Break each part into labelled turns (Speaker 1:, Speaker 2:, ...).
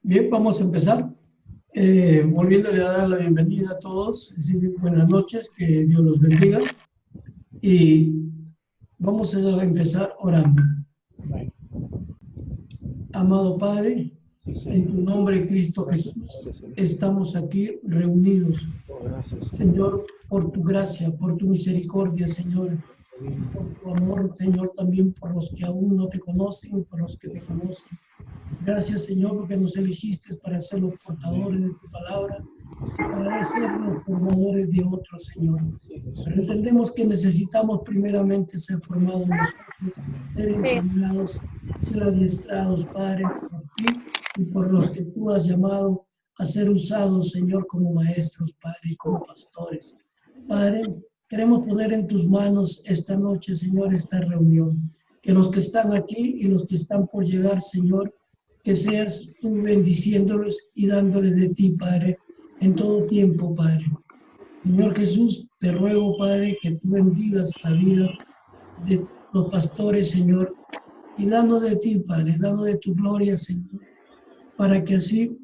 Speaker 1: Bien, vamos a empezar. Volviéndole a dar la bienvenida a todos, decir buenas noches, que Dios los bendiga. Y vamos a empezar orando. Amado Padre, en tu nombre, Cristo Jesús, estamos aquí reunidos. Señor, por tu gracia, por tu misericordia, Señor, por tu amor, Señor, también por los que aún no te conocen y por los que te conocen. Gracias, Señor, porque nos elegiste para ser los portadores de tu palabra, para ser los formadores de otros, Señor. Pero entendemos que necesitamos primeramente ser formados nosotros, ser enseñados, ser adiestrados, Padre, por ti y por los que tú has llamado a ser usados, Señor, como maestros, Padre, y como pastores. Padre, queremos poner en tus manos esta noche, Señor, esta reunión. Que los que están aquí y los que están por llegar, Señor, que seas tú bendiciéndolos y dándoles de ti, Padre, en todo tiempo, Padre. Señor Jesús, te ruego, Padre, que tú bendigas la vida de los pastores, Señor, y danos de ti, Padre, danos de tu gloria, Señor, para que así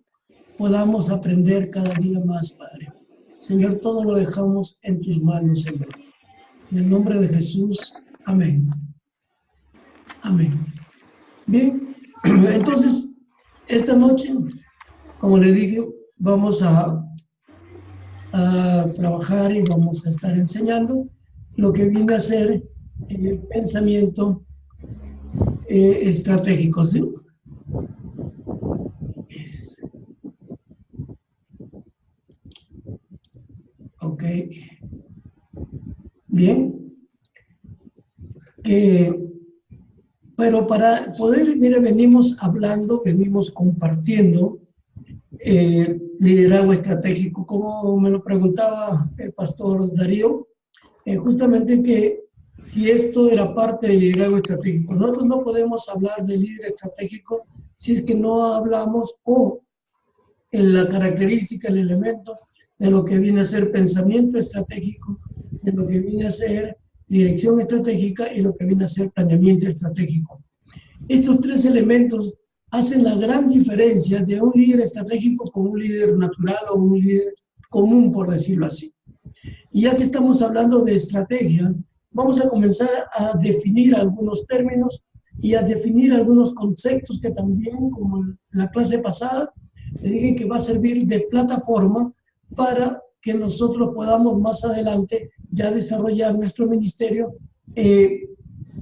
Speaker 1: podamos aprender cada día más, Padre. Señor, todo lo dejamos en tus manos, Señor. En el nombre de Jesús, amén. Amén. Bien, entonces, esta noche, como le dije, vamos a trabajar y vamos a estar enseñando lo que viene a ser el pensamiento estratégico, ¿sí? Ok. Bien. Pero para poder, mire, venimos hablando, venimos compartiendo liderazgo estratégico, como me lo preguntaba el pastor Darío, justamente que si esto era parte del liderazgo estratégico. Nosotros no podemos hablar de líder estratégico si es que no hablamos en la característica, el elemento de lo que viene a ser pensamiento estratégico, de lo que viene a ser dirección estratégica y lo que viene a ser planeamiento estratégico. Estos tres elementos hacen la gran diferencia de un líder estratégico con un líder natural o un líder común, por decirlo así. Y ya que estamos hablando de estrategia, vamos a comenzar a definir algunos términos y a definir algunos conceptos que también, como en la clase pasada, le dije que va a servir de plataforma para que nosotros podamos más adelante ya desarrollar nuestro ministerio,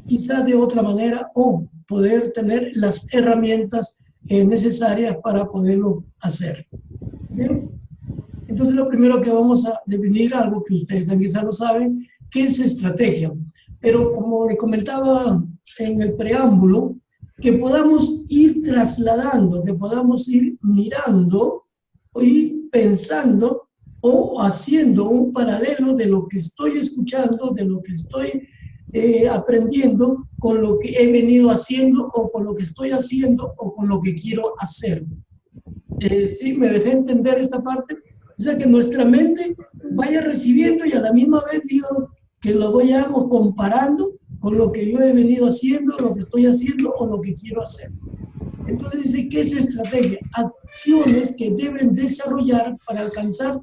Speaker 1: quizá de otra manera, o poder tener las herramientas necesarias para poderlo hacer. ¿Bien? Entonces, lo primero que vamos a definir, algo que ustedes quizá lo saben, ¿qué es estrategia? Pero como le comentaba en el preámbulo, que podamos ir trasladando, que podamos ir mirando y pensando o haciendo un paralelo de lo que estoy escuchando, de lo que estoy aprendiendo con lo que he venido haciendo o con lo que estoy haciendo o con lo que quiero hacer. ¿Sí me dejé entender esta parte? O sea, que nuestra mente vaya recibiendo y a la misma vez digo que lo vayamos comparando con lo que yo he venido haciendo, lo que estoy haciendo o lo que quiero hacer. Entonces dice, ¿qué es estrategia? Acciones que deben desarrollar para alcanzar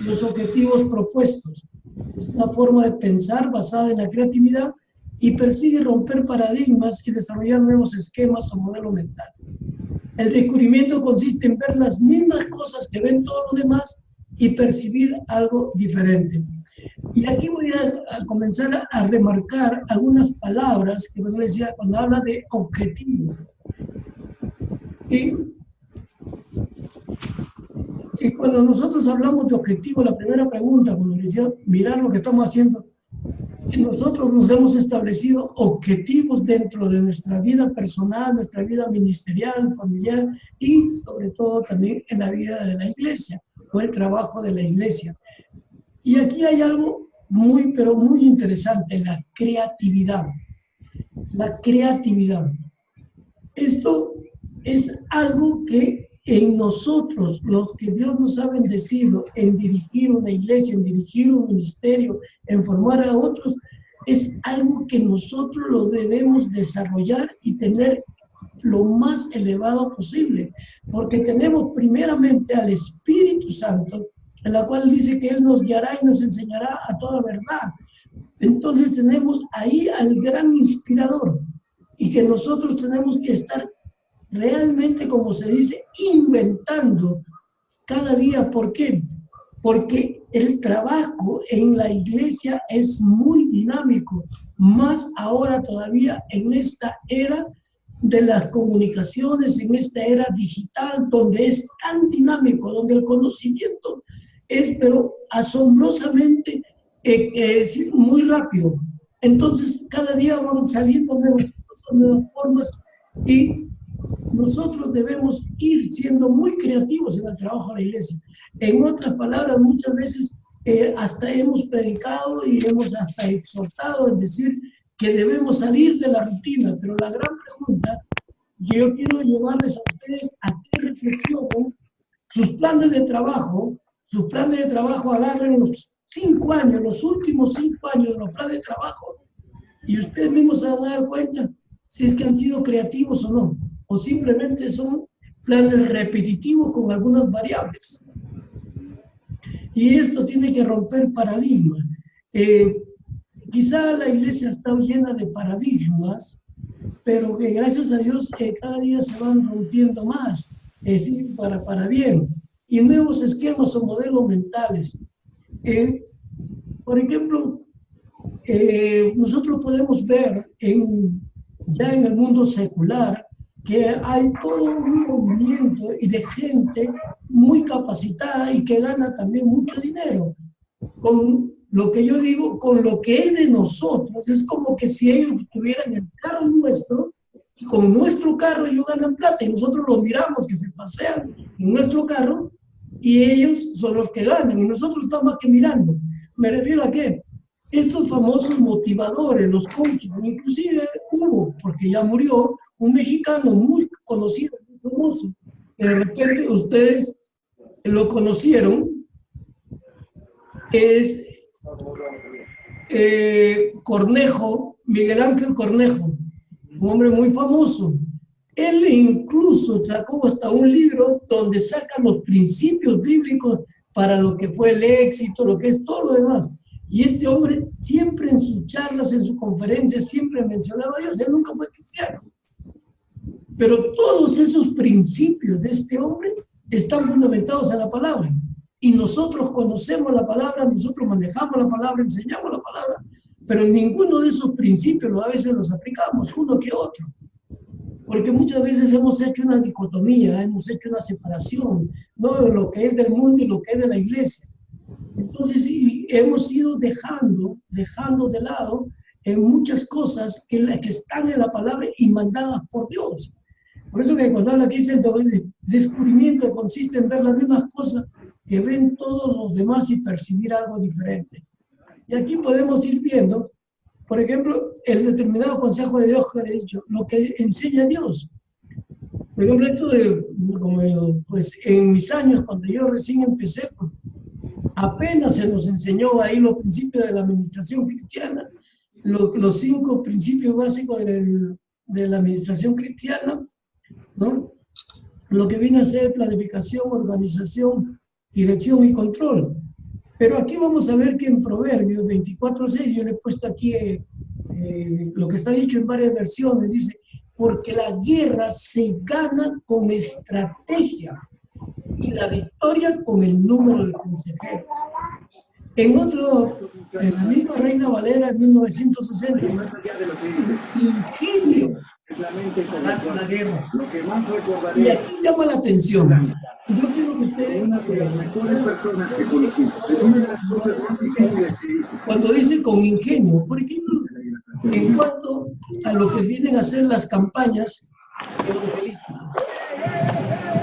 Speaker 1: los objetivos propuestos. Es una forma de pensar basada en la creatividad y persigue romper paradigmas y desarrollar nuevos esquemas o modelos mentales. El descubrimiento consiste en ver las mismas cosas que ven todos los demás y percibir algo diferente. Y aquí voy a comenzar a remarcar algunas palabras que yo decía cuando habla de objetivos. Y cuando nosotros hablamos de objetivos, la primera pregunta, cuando decía mirar lo que estamos haciendo, nosotros nos hemos establecido objetivos dentro de nuestra vida personal, nuestra vida ministerial, familiar y sobre todo también en la vida de la iglesia o el trabajo de la iglesia. Y aquí hay algo muy, pero muy interesante, la creatividad. La creatividad. Esto es algo que en nosotros, los que Dios nos ha bendecido en dirigir una iglesia, en dirigir un ministerio, en formar a otros, es algo que nosotros lo debemos desarrollar y tener lo más elevado posible, porque tenemos primeramente al Espíritu Santo, en la cual dice que Él nos guiará y nos enseñará a toda verdad. Entonces tenemos ahí al gran inspirador, y que nosotros tenemos que estar realmente, como se dice, inventando cada día. ¿Por qué? Porque el trabajo en la iglesia es muy dinámico, más ahora todavía en esta era de las comunicaciones, en esta era digital, donde es tan dinámico, donde el conocimiento es, pero asombrosamente muy rápido. Entonces, cada día van saliendo nuevas cosas, nuevas formas, y nosotros debemos ir siendo muy creativos en el trabajo de la iglesia. En otras palabras, muchas veces hasta hemos predicado y hemos hasta exhortado en decir que debemos salir de la rutina, pero la gran pregunta que yo quiero llevarles a ustedes a que reflexionen sus planes de trabajo, agarren los 5 años, los últimos 5 años de los planes de trabajo, y ustedes mismos se van a dar cuenta si es que han sido creativos o no, o simplemente son planes repetitivos con algunas variables. Y esto tiene que romper paradigmas. Quizá la iglesia está llena de paradigmas, pero que gracias a Dios cada día se van rompiendo más, es decir, para bien. Y nuevos esquemas o modelos mentales. Por ejemplo, nosotros podemos ver ya en el mundo secular que hay todo un movimiento y de gente muy capacitada y que gana también mucho dinero. Con lo que yo digo, con lo que es de nosotros, es como que si ellos tuvieran el carro nuestro, y con nuestro carro ellos ganan plata, y nosotros los miramos que se pasean en nuestro carro, y ellos son los que ganan, y nosotros estamos aquí mirando. ¿Me refiero a qué? Estos famosos motivadores, los coaches, inclusive hubo, porque ya murió, un mexicano muy conocido, muy famoso. De repente ustedes lo conocieron, es Cornejo, Miguel Ángel Cornejo, un hombre muy famoso. Él incluso sacó hasta un libro donde saca los principios bíblicos para lo que fue el éxito, lo que es todo lo demás. Y este hombre siempre en sus charlas, en sus conferencias, siempre mencionaba a Dios. Él nunca fue cristiano. Pero todos esos principios de este hombre están fundamentados en la palabra. Y nosotros conocemos la palabra, nosotros manejamos la palabra, enseñamos la palabra, pero ninguno de esos principios a veces los aplicamos, uno que otro. Porque muchas veces hemos hecho una dicotomía, hemos hecho una separación, ¿no? De lo que es del mundo y lo que es de la iglesia. Entonces, sí, hemos ido dejando de lado muchas cosas que están en la palabra y mandadas por Dios. Por eso que cuando habla aquí dice el descubrimiento consiste en ver las mismas cosas que ven todos los demás y percibir algo diferente. Y aquí podemos ir viendo, por ejemplo, el determinado consejo de Dios que he dicho, lo que enseña Dios. Por ejemplo, esto pues en mis años, cuando yo recién empecé, pues, apenas se nos enseñó ahí los principios de la administración cristiana, los 5 principios básicos de la administración cristiana, ¿no? Lo que viene a ser planificación, organización, dirección y control. Pero aquí vamos a ver que en Proverbios 24:6, yo le he puesto aquí lo que está dicho en varias versiones, dice, porque la guerra se gana con estrategia y la victoria con el número de consejeros. En la misma Reina Valera en 1960, ingenio hace la guerra. Y aquí llama la atención. Yo quiero que ustedes, cuando dice con ingenio, por ejemplo, en cuanto a lo que vienen a ser las campañas evangelísticas.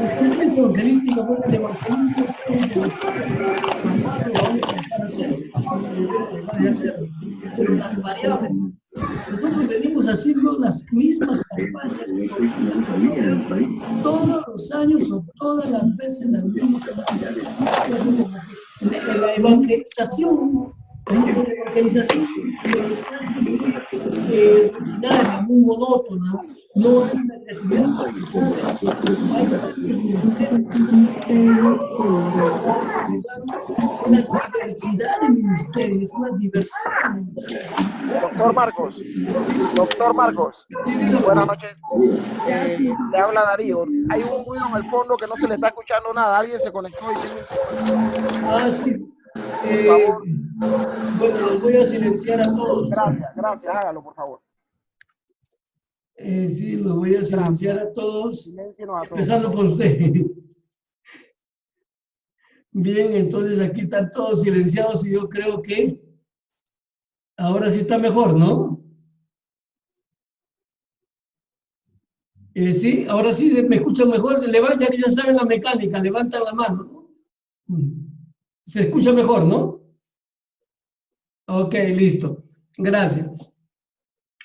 Speaker 1: Las campañas evangelísticas, porque el evangelismo es algo que nosotros vamos a hacer, pero las variables. Nosotros venimos haciendo las mismas campañas todos los años o todas las veces las mismas campañas. La evangelización rutinaria, muy monótona, no hay una creatividad interesante, hay varios ministerios que no se una diversidad de ministerios, una diversidad de ministerios.
Speaker 2: Doctor Marcos,
Speaker 1: Sí, dígame.
Speaker 2: buenas noches. Le habla Darío. Hay un ruido en el fondo que no se le está escuchando nada. Alguien se conectó y tiene un tipo de...
Speaker 1: Ah, sí.
Speaker 2: Por favor.
Speaker 1: Bueno, los voy a silenciar a todos.
Speaker 2: Gracias, hágalo, por favor.
Speaker 1: Sí, los voy a silenciar a todos, empezando
Speaker 2: por
Speaker 1: por usted. Bien, entonces aquí están todos silenciados y yo creo que ahora sí está mejor, ¿no? Sí, ahora sí me escuchan mejor. Ya que ya saben la mecánica, levantan la mano, ¿no? Se escucha mejor, ¿no? Ok, listo. Gracias.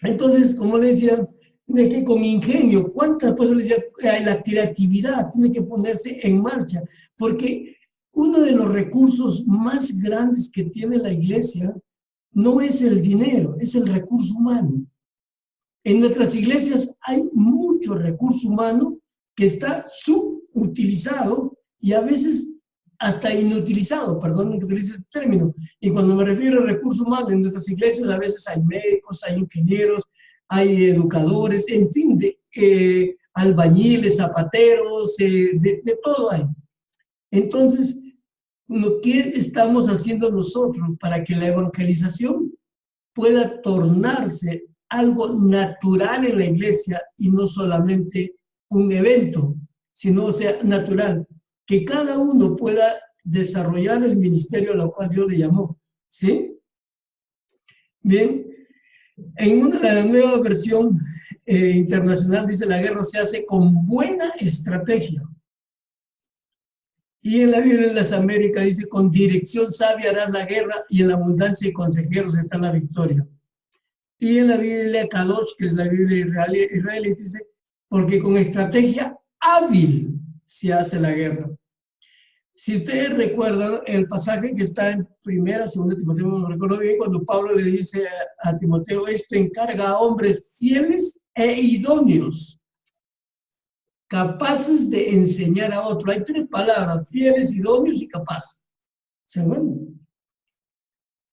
Speaker 1: Entonces, como le decía, de que con ingenio, ¿cuántas cosas le decía? La creatividad tiene que ponerse en marcha, porque uno de los recursos más grandes que tiene la iglesia no es el dinero, es el recurso humano. En nuestras iglesias hay mucho recurso humano que está subutilizado y a veces hasta inutilizado, perdón que utilice este término. Y cuando me refiero a recurso humano, en nuestras iglesias a veces hay médicos, hay ingenieros, hay educadores, en fin, albañiles, zapateros, de todo hay. Entonces, ¿qué estamos haciendo nosotros para que la evangelización pueda tornarse algo natural en la iglesia y no solamente un evento, sino sea natural? Que cada uno pueda desarrollar el ministerio a lo cual Dios le llamó, ¿sí? Bien, en una nueva versión internacional dice: la guerra se hace con buena estrategia. Y en la Biblia de las Américas dice: con dirección sabia harás la guerra y en la abundancia de consejeros está la victoria. Y en la Biblia Kadosh, que es la Biblia israelí, dice: porque con estrategia hábil se hace la guerra. Si ustedes recuerdan el pasaje que está en primera, segunda Timoteo, no recuerdo bien, cuando Pablo le dice a Timoteo: esto encarga a hombres fieles e idóneos, capaces de enseñar a otros. Hay tres palabras: fieles, idóneos y capaces. ¿Se ven?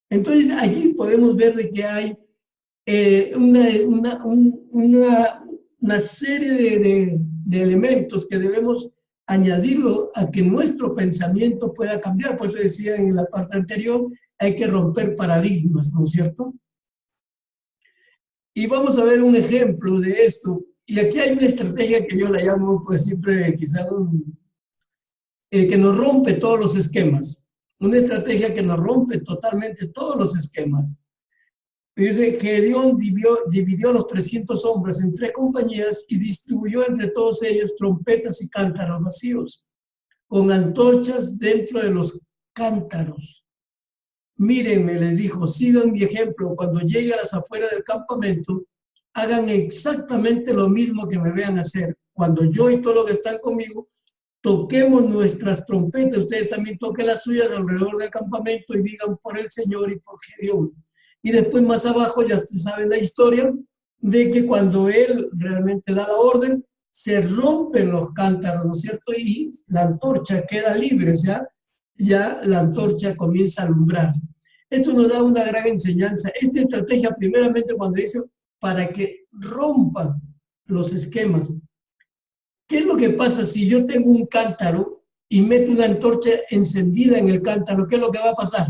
Speaker 1: Entonces, allí podemos ver de que hay una serie de elementos que debemos añadirlo a que nuestro pensamiento pueda cambiar. Por eso decía en la parte anterior, hay que romper paradigmas, ¿no es cierto? Y vamos a ver un ejemplo de esto. Y aquí hay una estrategia que yo la llamo, pues siempre quizá que nos rompe todos los esquemas. Una estrategia que nos rompe totalmente todos los esquemas. Dice: Gedeón dividió a los 300 hombres en 3 compañías y distribuyó entre todos ellos trompetas y cántaros vacíos, con antorchas dentro de los cántaros. Mírenme, les dijo, sigan mi ejemplo. Cuando llegue a las afueras del campamento, hagan exactamente lo mismo que me vean hacer. Cuando yo y todos los que están conmigo toquemos nuestras trompetas, ustedes también toquen las suyas alrededor del campamento y digan: por el Señor y por Gedeón. Y después más abajo ya ustedes saben la historia de que cuando él realmente da la orden, se rompen los cántaros, ¿no es cierto? Y la antorcha queda libre, o sea, ya la antorcha comienza a alumbrar. Esto nos da una gran enseñanza. Esta estrategia, primeramente, cuando dice para que rompan los esquemas. ¿Qué es lo que pasa si yo tengo un cántaro y meto una antorcha encendida en el cántaro? ¿Qué es lo que va a pasar?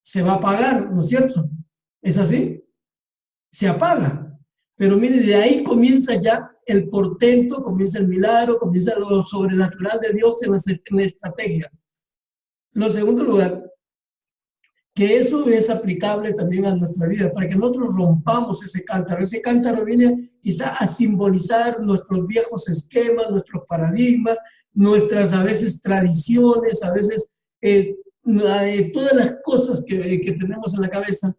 Speaker 1: Se va a apagar, ¿no es cierto? ¿Es así? Se apaga. Pero mire, de ahí comienza ya el portento, comienza el milagro, comienza lo sobrenatural de Dios en la estrategia. En segundo lugar, que eso es aplicable también a nuestra vida, para que nosotros rompamos ese cántaro. Ese cántaro viene quizá a simbolizar nuestros viejos esquemas, nuestros paradigmas, nuestras a veces tradiciones, a veces todas las cosas que tenemos en la cabeza,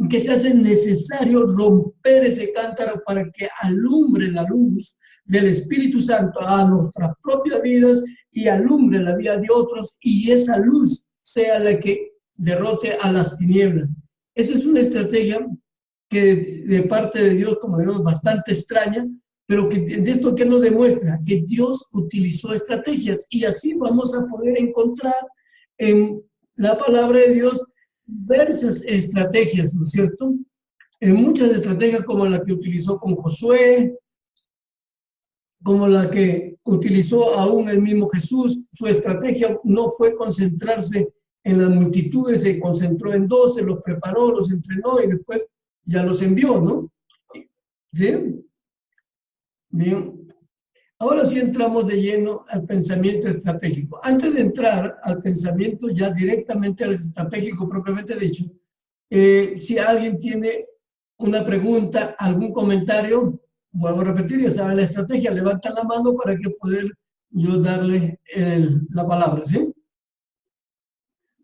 Speaker 1: que se hace necesario romper ese cántaro para que alumbre la luz del Espíritu Santo a nuestras propias vidas y alumbre la vida de otros, y esa luz sea la que derrote a las tinieblas. Esa es una estrategia que de parte de Dios, como vemos, bastante extraña, pero que de esto que nos demuestra que Dios utilizó estrategias, y así vamos a poder encontrar en la palabra de Dios diversas estrategias, ¿no es cierto? En muchas estrategias como la que utilizó con Josué, como la que utilizó aún el mismo Jesús. Su estrategia no fue concentrarse en las multitudes, se concentró en 12, los preparó, los entrenó y después ya los envió, ¿no? ¿Sí? Bien. Ahora sí entramos de lleno al pensamiento estratégico. Antes de entrar al pensamiento ya directamente al estratégico propiamente dicho, si alguien tiene una pregunta, algún comentario, vuelvo a repetir, ya saben la estrategia, levantan la mano para que pueda yo darle la palabra, ¿sí?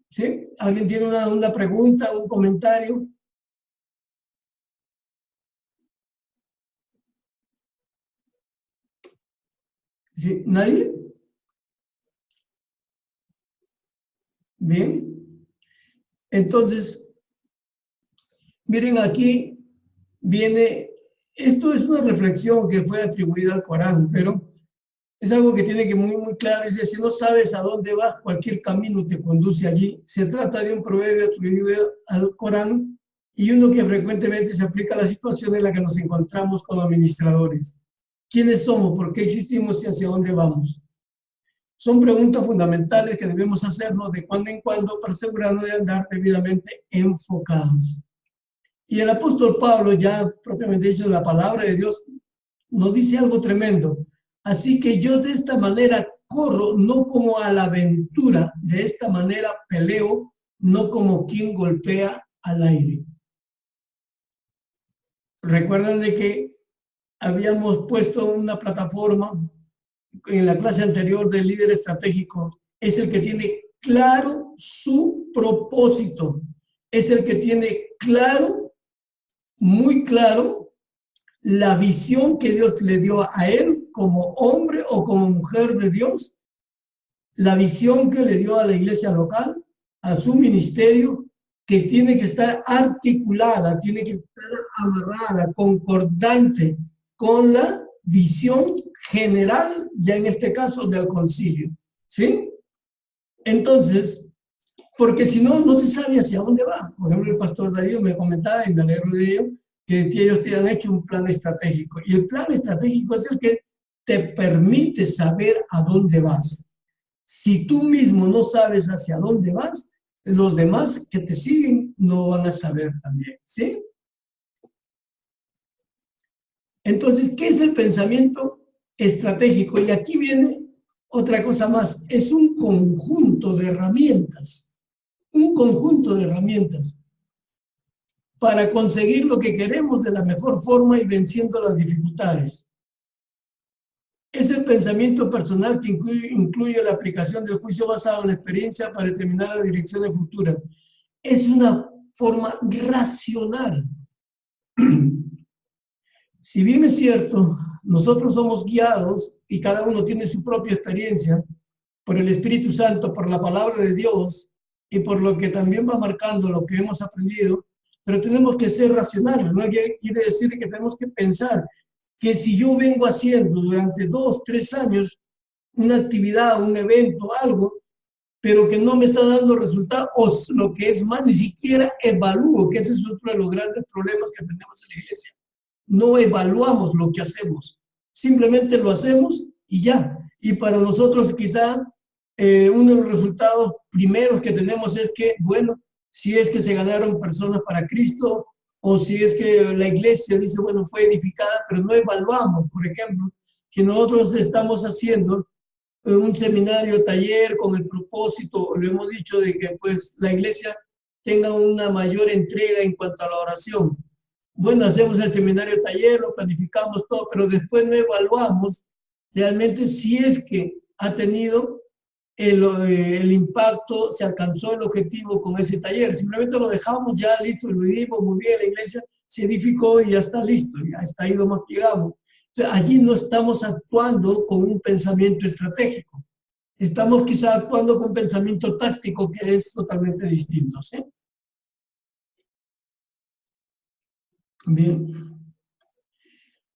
Speaker 1: ¿Sí? ¿Alguien tiene una pregunta, un comentario? ¿Sí? ¿Nadie? Bien. Entonces, miren aquí viene, esto es una reflexión que fue atribuida al Corán, pero es algo que tiene que muy claro. Dice, si no sabes a dónde vas, cualquier camino te conduce allí. Se trata de un proverbio atribuido al Corán y uno que frecuentemente se aplica a la situación en la que nos encontramos como administradores. ¿Quiénes somos? ¿Por qué existimos y hacia dónde vamos? Son preguntas fundamentales que debemos hacernos de cuando en cuando para asegurarnos de andar debidamente enfocados. Y el apóstol Pablo, ya propiamente dicho, la palabra de Dios, nos dice algo tremendo. Así que yo de esta manera corro, no como a la aventura, de esta manera peleo, no como quien golpea al aire. Recuerdan de que habíamos puesto una plataforma en la clase anterior del líder estratégico. Es el que tiene claro su propósito. Es el que tiene claro, muy claro, la visión que Dios le dio a él como hombre o como mujer de Dios, la visión que le dio a la iglesia local, a su ministerio, que tiene que estar articulada, tiene que estar amarrada, concordante con la visión general, ya en este caso del concilio, ¿sí? Entonces, porque si no, no se sabe hacia dónde va. Por ejemplo, el pastor Darío me comentaba, y me alegro de ello, que ellos te han hecho un plan estratégico. Y el plan estratégico es el que te permite saber a dónde vas. Si tú mismo no sabes hacia dónde vas, los demás que te siguen no van a saber también, ¿sí? Entonces, ¿qué es el pensamiento estratégico? Y aquí viene otra cosa más. Es un conjunto de herramientas. Un conjunto de herramientas para conseguir lo que queremos de la mejor forma y venciendo las dificultades. Es el pensamiento personal que incluye la aplicación del juicio basado en la experiencia para determinar las direcciones futuras. Es una forma racional. Si bien es cierto, nosotros somos guiados y cada uno tiene su propia experiencia por el Espíritu Santo, por la palabra de Dios y por lo que también va marcando lo que hemos aprendido, pero tenemos que ser racionales, ¿no? Quiere decir que tenemos que pensar que si yo vengo haciendo durante 2, 3 años una actividad, un evento, algo, pero que no me está dando resultado, o lo que es más, ni siquiera evalúo, que ese es otro de los grandes problemas que tenemos en la iglesia. No evaluamos lo que hacemos, simplemente lo hacemos y ya. Y para nosotros quizá uno de los resultados primeros que tenemos es que, bueno, si es que se ganaron personas para Cristo, o si es que la iglesia dice, bueno, fue edificada, pero no evaluamos, por ejemplo, que nosotros estamos haciendo un seminario, taller, con el propósito, lo hemos dicho, de que pues la iglesia tenga una mayor entrega en cuanto a la oración. Bueno, hacemos el seminario, taller, lo planificamos todo, pero después no evaluamos realmente si es que ha tenido el impacto, se alcanzó el objetivo con ese taller. Simplemente lo dejamos ya listo, lo dimos muy bien, la iglesia se edificó y ya está listo, ya está ahí lo más que llegamos. Entonces, allí no estamos actuando con un pensamiento estratégico. Estamos quizá actuando con un pensamiento táctico que es totalmente distinto, ¿sí? Bien.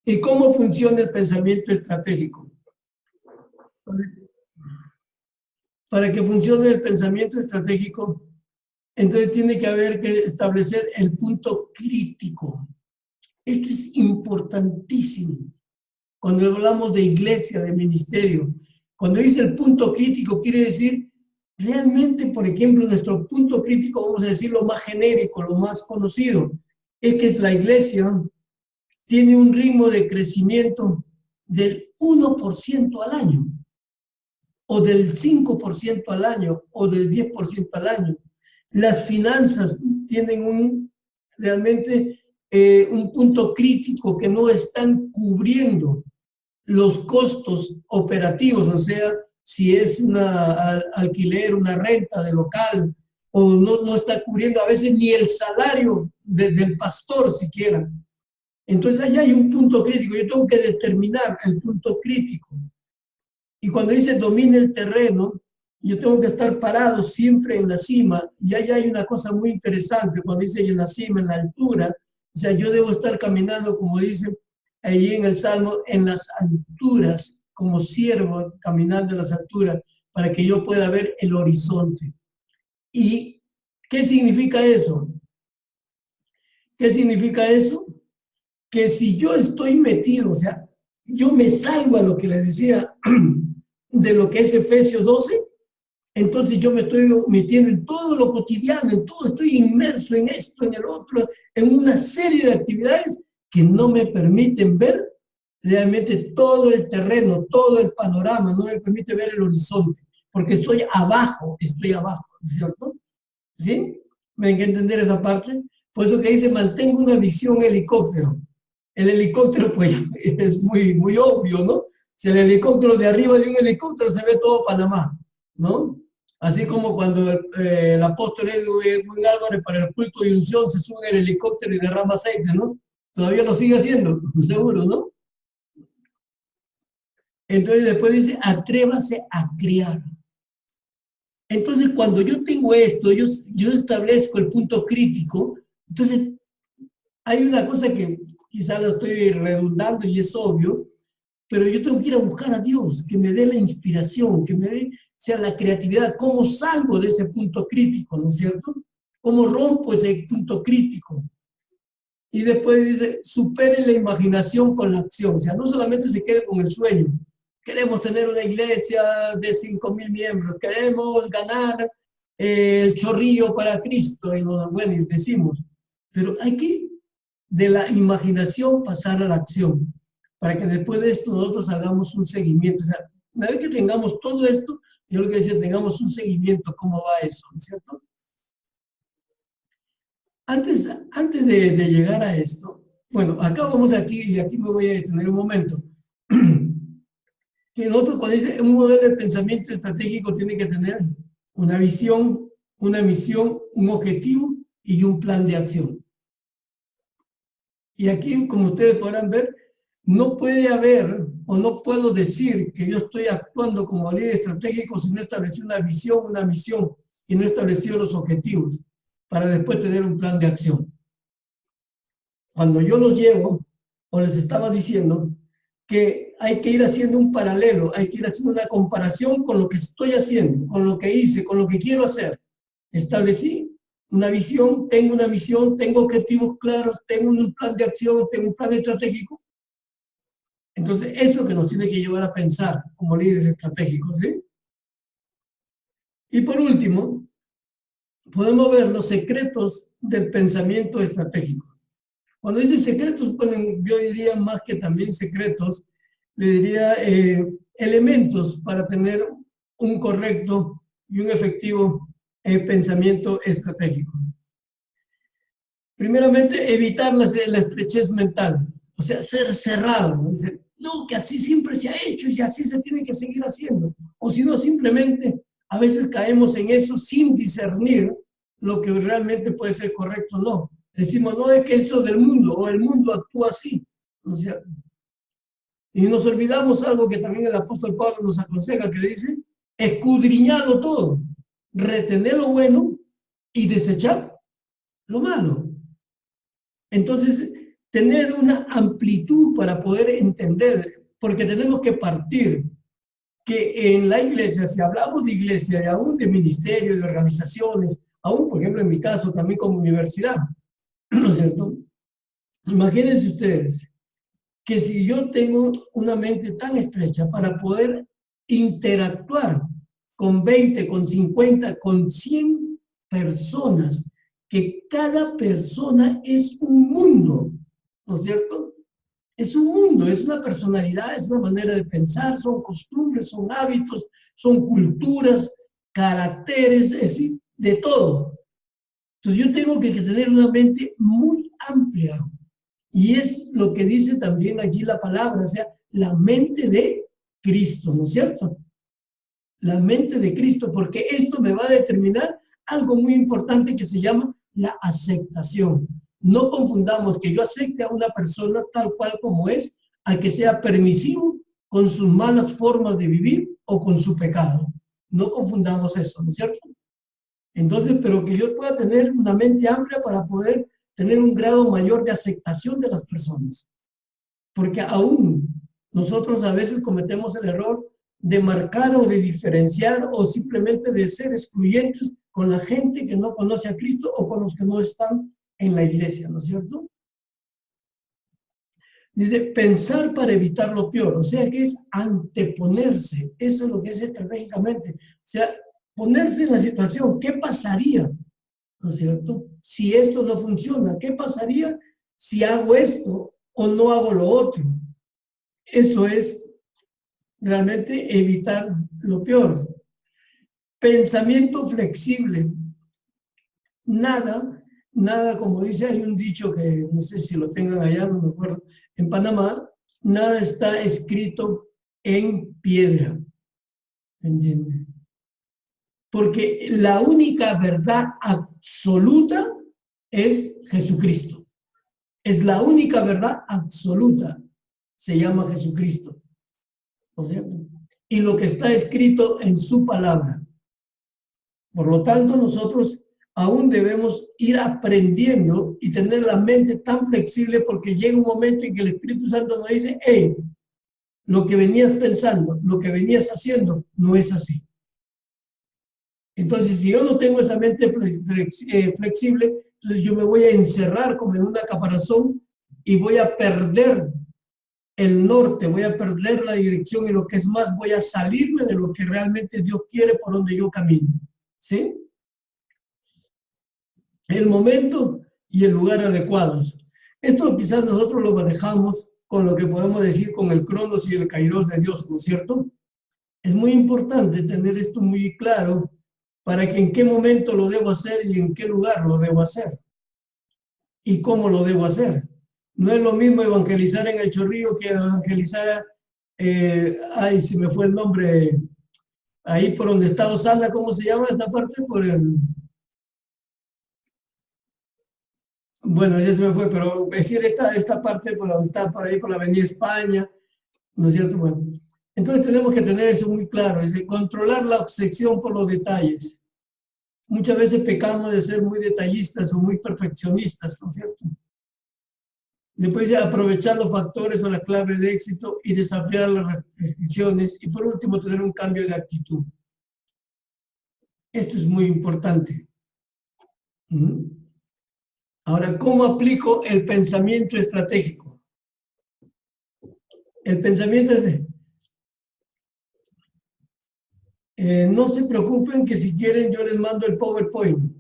Speaker 1: ¿Y cómo funciona el pensamiento estratégico? Para que funcione el pensamiento estratégico, entonces tiene que haber que establecer el punto crítico. Esto es importantísimo. Cuando hablamos de iglesia, de ministerio, cuando dice el punto crítico, quiere decir realmente, por ejemplo, nuestro punto crítico, vamos a decir lo más genérico, lo más conocido, es que es la iglesia tiene un ritmo de crecimiento del 1% al año, o del 5% al año, o del 10% al año. Las finanzas tienen realmente un punto crítico que no están cubriendo los costos operativos, o sea, si es una alquiler, una renta de local, o no está cubriendo a veces ni el salario del pastor siquiera. Entonces ahí hay un punto crítico, yo tengo que determinar el punto crítico. Y cuando dice domine el terreno, yo tengo que estar parado siempre en la cima, y ahí hay una cosa muy interesante, cuando dice en la cima, en la altura, o sea, yo debo estar caminando, como dice ahí en el Salmo, en las alturas, como siervo caminando en las alturas, para que yo pueda ver el horizonte. ¿Y qué significa eso? ¿Qué significa eso? Que si yo estoy metido, o sea, yo me salgo a lo que le decía de lo que es Efesios 12, entonces yo me estoy metiendo en todo lo cotidiano, en todo, estoy inmerso en esto, en el otro, en una serie de actividades que no me permiten ver realmente todo el terreno, todo el panorama, no me permite ver el horizonte, porque estoy abajo, ¿cierto? ¿Sí? ¿Me hay que entender esa parte? Por eso que dice, mantengo una visión helicóptero. El helicóptero, pues, es muy obvio, ¿no? Si el helicóptero de arriba de un helicóptero se ve todo Panamá, ¿no? Así como cuando el apóstol Edwin Álvarez para el culto de unción se sube en el helicóptero y derrama aceite, ¿no? Todavía lo sigue haciendo, seguro, ¿no? Entonces después dice, atrévase a criar. Entonces cuando yo tengo esto, yo establezco el punto crítico, entonces hay una cosa que quizás la estoy redundando y es obvio, pero yo tengo que ir a buscar a Dios, que me dé la inspiración, que me dé, sea, la creatividad, cómo salgo de ese punto crítico, ¿no es cierto? Cómo rompo ese punto crítico. Y después dice, supere la imaginación con la acción, o sea, no solamente se quede con el sueño. Queremos tener una iglesia de 5,000 miembros, queremos ganar el chorrillo para Cristo, y bueno, y decimos, pero hay que de la imaginación pasar a la acción, para que después de esto nosotros hagamos un seguimiento. O sea, una vez que tengamos todo esto, yo lo que decía, tengamos un seguimiento, cómo va eso, ¿no es cierto? Antes de llegar a esto, bueno, acá vamos aquí, y aquí me voy a detener un momento. Que nosotros cuando dice un modelo de pensamiento estratégico tiene que tener una visión, una misión, un objetivo y un plan de acción. Y aquí, como ustedes podrán ver, no puede haber o no puedo decir que yo estoy actuando como líder estratégico si no establecí una visión, una misión y no he establecido los objetivos para después tener un plan de acción. Cuando yo los llevo, o les estaba diciendo que hay que ir haciendo un paralelo, hay que ir haciendo una comparación con lo que estoy haciendo, con lo que hice, con lo que quiero hacer. Establecí una visión, tengo una misión, tengo objetivos claros, tengo un plan de acción, tengo un plan estratégico. Entonces, eso que nos tiene que llevar a pensar como líderes estratégicos, ¿sí? Y por último, podemos ver los secretos del pensamiento estratégico. Cuando dice secretos, bueno, yo diría más que también secretos, le diría elementos para tener un correcto y un efectivo pensamiento estratégico. Primeramente, evitar la estrechez mental, o sea, ser cerrado, ¿no? Dice, no, que así siempre se ha hecho y así se tiene que seguir haciendo. O si no, simplemente a veces caemos en eso sin discernir lo que realmente puede ser correcto o no. Decimos, no, es que eso del mundo, o el mundo actúa así. O sea, y nos olvidamos algo que también el apóstol Pablo nos aconseja, que dice, escudriñarlo todo, retener lo bueno y desechar lo malo. Entonces, tener una amplitud para poder entender, porque tenemos que partir que en la iglesia, si hablamos de iglesia y aún de ministerio, de organizaciones, aún por ejemplo en mi caso también como universidad, ¿no es cierto? Imagínense ustedes que si yo tengo una mente tan estrecha para poder interactuar con 20, con 50, con 100 personas, que cada persona es un mundo, ¿no es cierto? Es un mundo, es una personalidad, es una manera de pensar, son costumbres, son hábitos, son culturas, caracteres, es decir, de todo. Entonces yo tengo que tener una mente muy amplia. Y es lo que dice también allí la palabra, o sea, la mente de Cristo, ¿no es cierto? La mente de Cristo, porque esto me va a determinar algo muy importante que se llama la aceptación. No confundamos que yo acepte a una persona tal cual como es, a que sea permisivo con sus malas formas de vivir o con su pecado. No confundamos eso, ¿no es cierto? Entonces, pero que yo pueda tener una mente amplia para poder tener un grado mayor de aceptación de las personas. Porque aún nosotros a veces cometemos el error de marcar o de diferenciar o simplemente de ser excluyentes con la gente que no conoce a Cristo o con los que no están en la iglesia, ¿no es cierto? Dice, pensar para evitar lo peor, o sea que es anteponerse, eso es lo que es estratégicamente, o sea, ponerse en la situación, ¿qué pasaría? ¿No es cierto? Si esto no funciona, ¿qué pasaría si hago esto o no hago lo otro? Eso es realmente evitar lo peor. Pensamiento flexible. Nada, como dice, hay un dicho que no sé si lo tengan allá, no me acuerdo, en Panamá, nada está escrito en piedra. ¿Entienden? Porque la única verdad absoluta es Jesucristo. Es la única verdad absoluta. Se llama Jesucristo. ¿No es cierto? Y lo que está escrito en su palabra. Por lo tanto, nosotros aún debemos ir aprendiendo y tener la mente tan flexible porque llega un momento en que el Espíritu Santo nos dice, hey, lo que venías pensando, lo que venías haciendo, no es así. Entonces, si yo no tengo esa mente flexible, entonces yo me voy a encerrar como en una caparazón y voy a perder el norte, voy a perder la dirección y lo que es más, voy a salirme de lo que realmente Dios quiere por donde yo camino. ¿Sí? El momento y el lugar adecuados. Esto quizás nosotros lo manejamos con lo que podemos decir con el cronos y el kairos de Dios, ¿no es cierto? Es muy importante tener esto muy claro para que en qué momento lo debo hacer y en qué lugar lo debo hacer. Y cómo lo debo hacer. No es lo mismo evangelizar en el Chorrillo que evangelizar, ay, se me fue el nombre, ahí por donde está Osana, ¿cómo se llama esta parte? Por el... Bueno, ya se me fue, pero decir esta parte por donde está por ahí por la Avenida España, ¿no es cierto? Bueno, entonces tenemos que tener eso muy claro, es de controlar la obsesión por los detalles. Muchas veces pecamos de ser muy detallistas o muy perfeccionistas, ¿no es cierto? Después ya aprovechar los factores o la clave de éxito y desafiar las restricciones. Y por último, tener un cambio de actitud. Esto es muy importante. Ahora, ¿cómo aplico el pensamiento estratégico? El pensamiento es no se preocupen que si quieren yo les mando el PowerPoint.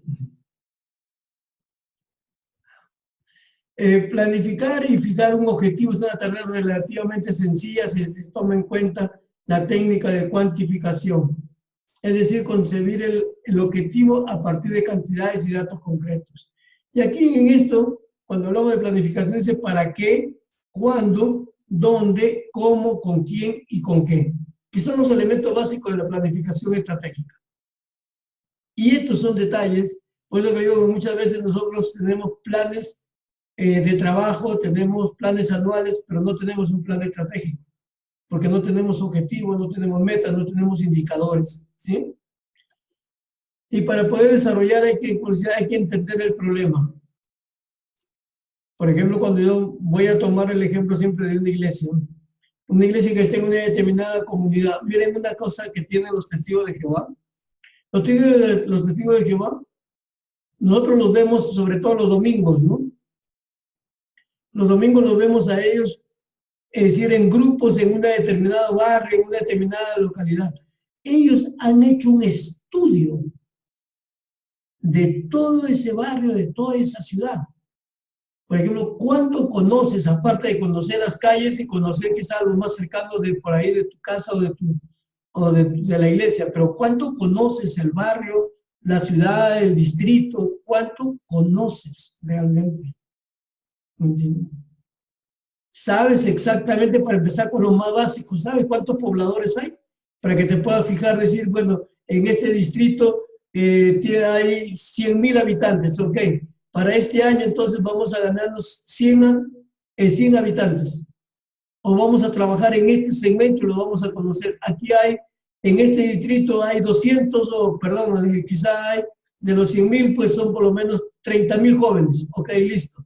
Speaker 1: Planificar y fijar un objetivo es una tarea relativamente sencilla si se toma en cuenta la técnica de cuantificación. Es decir, concebir el objetivo a partir de cantidades y datos concretos. Y aquí en esto, cuando hablamos de planificación, dice para qué, cuándo, dónde, cómo, con quién y con qué, que son los elementos básicos de la planificación estratégica. Y estos son detalles, pues lo que digo que muchas veces nosotros tenemos planes de trabajo, tenemos planes anuales, pero no tenemos un plan estratégico, porque no tenemos objetivos, no tenemos metas, no tenemos indicadores, ¿sí? Y para poder desarrollar hay que entender el problema. Por ejemplo, cuando yo voy a tomar el ejemplo siempre de una iglesia que esté en una determinada comunidad, miren una cosa que tienen los testigos de Jehová. Los testigos de Jehová, nosotros los vemos sobre todo los domingos, ¿no? Los domingos los vemos a ellos, es decir, en grupos, en una determinada barrio, en una determinada localidad. Ellos han hecho un estudio de todo ese barrio, de toda esa ciudad. Por ejemplo, ¿cuánto conoces, aparte de conocer las calles y conocer quizás los más cercanos de por ahí de tu casa o de la iglesia, pero cuánto conoces el barrio, la ciudad, el distrito? ¿Cuánto conoces realmente? ¿Me entiendes? Sabes exactamente, para empezar con lo más básico, ¿sabes cuántos pobladores hay? Para que te puedas fijar, decir, bueno, en este distrito hay 100,000 habitantes, ok. Para este año entonces vamos a ganarnos 100 habitantes. O vamos a trabajar en este segmento y lo vamos a conocer. Aquí en este distrito hay 200, o perdón, quizá hay de los 100,000, pues son por lo menos 30,000 jóvenes. Ok, listo.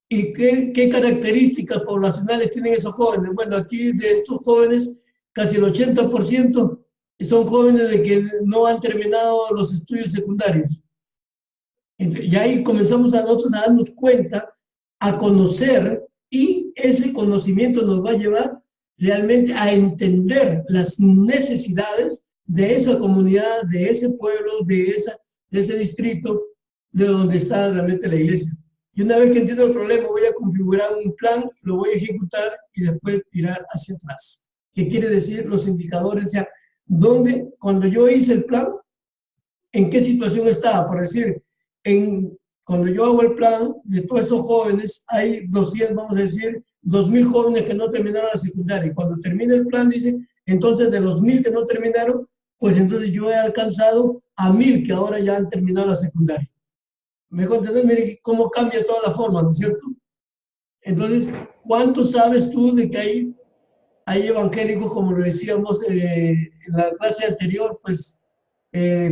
Speaker 1: ¿Y qué características poblacionales tienen esos jóvenes? Bueno, aquí de estos jóvenes, casi el 80% son jóvenes de que no han terminado los estudios secundarios. Y ahí comenzamos a nosotros a darnos cuenta, a conocer, y ese conocimiento nos va a llevar realmente a entender las necesidades de esa comunidad, de ese pueblo, de ese distrito, de donde está realmente la iglesia. Y una vez que entiendo el problema, voy a configurar un plan, lo voy a ejecutar y después tirar hacia atrás. ¿Qué quiere decir? Los indicadores, o sea, cuando yo hice el plan, ¿en qué situación estaba? Por decir, cuando yo hago el plan de todos esos jóvenes, hay 200, vamos a decir, 2,000 jóvenes que no terminaron la secundaria. Y cuando termina el plan, dice, entonces de los 1,000 que no terminaron, pues entonces yo he alcanzado a 1,000 que ahora ya han terminado la secundaria. Mejor entender, mire cómo cambia toda la forma, ¿no es cierto? Entonces, ¿cuánto sabes tú de que hay evangélicos, como lo decíamos en la clase anterior? Pues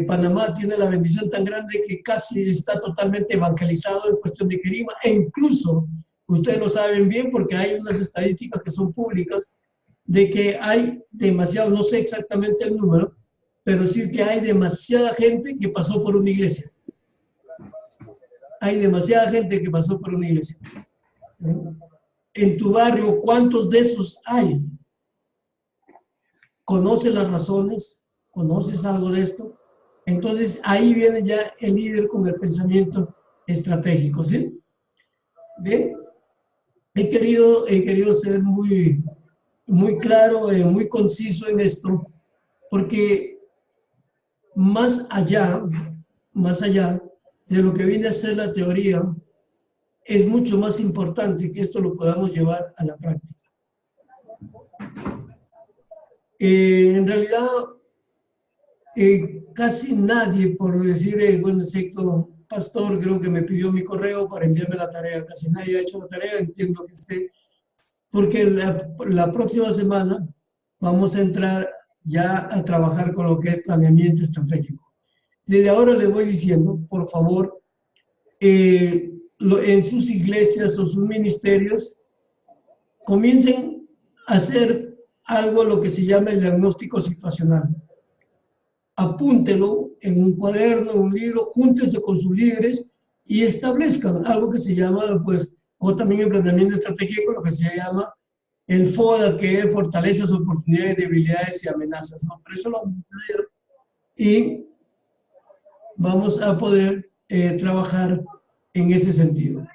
Speaker 1: Panamá tiene la bendición tan grande que casi está totalmente evangelizado en cuestión de querigma, e incluso, ustedes lo saben bien porque hay unas estadísticas que son públicas, de que hay demasiado, no sé exactamente el número, pero sí que hay demasiada gente que pasó por una iglesia. Hay demasiada gente que pasó por una iglesia. En tu barrio, ¿cuántos de esos hay? ¿Conoces las razones? ¿Conoces algo de esto? Entonces, ahí viene ya el líder con el pensamiento estratégico, ¿sí? Bien, he querido ser muy claro, muy conciso en esto, porque más allá de lo que viene a ser la teoría, es mucho más importante que esto lo podamos llevar a la práctica. En realidad, casi nadie, por decir, bueno, excepto Pastor, creo que me pidió mi correo para enviarme la tarea. Casi nadie ha hecho la tarea, entiendo que esté, porque la próxima semana vamos a entrar ya a trabajar con lo que es planeamiento estratégico. Desde ahora le voy diciendo, por favor, en sus iglesias o sus ministerios, comiencen a hacer algo lo que se llama el diagnóstico situacional. Apúntelo en un cuaderno, un libro, júntense con sus líderes y establezcan algo que se llama, pues, o también el planeamiento estratégico, lo que se llama el FODA, que es fortalezas, oportunidades, debilidades y amenazas, ¿no? Pero eso lo vamos a hacer y vamos a poder trabajar en ese sentido.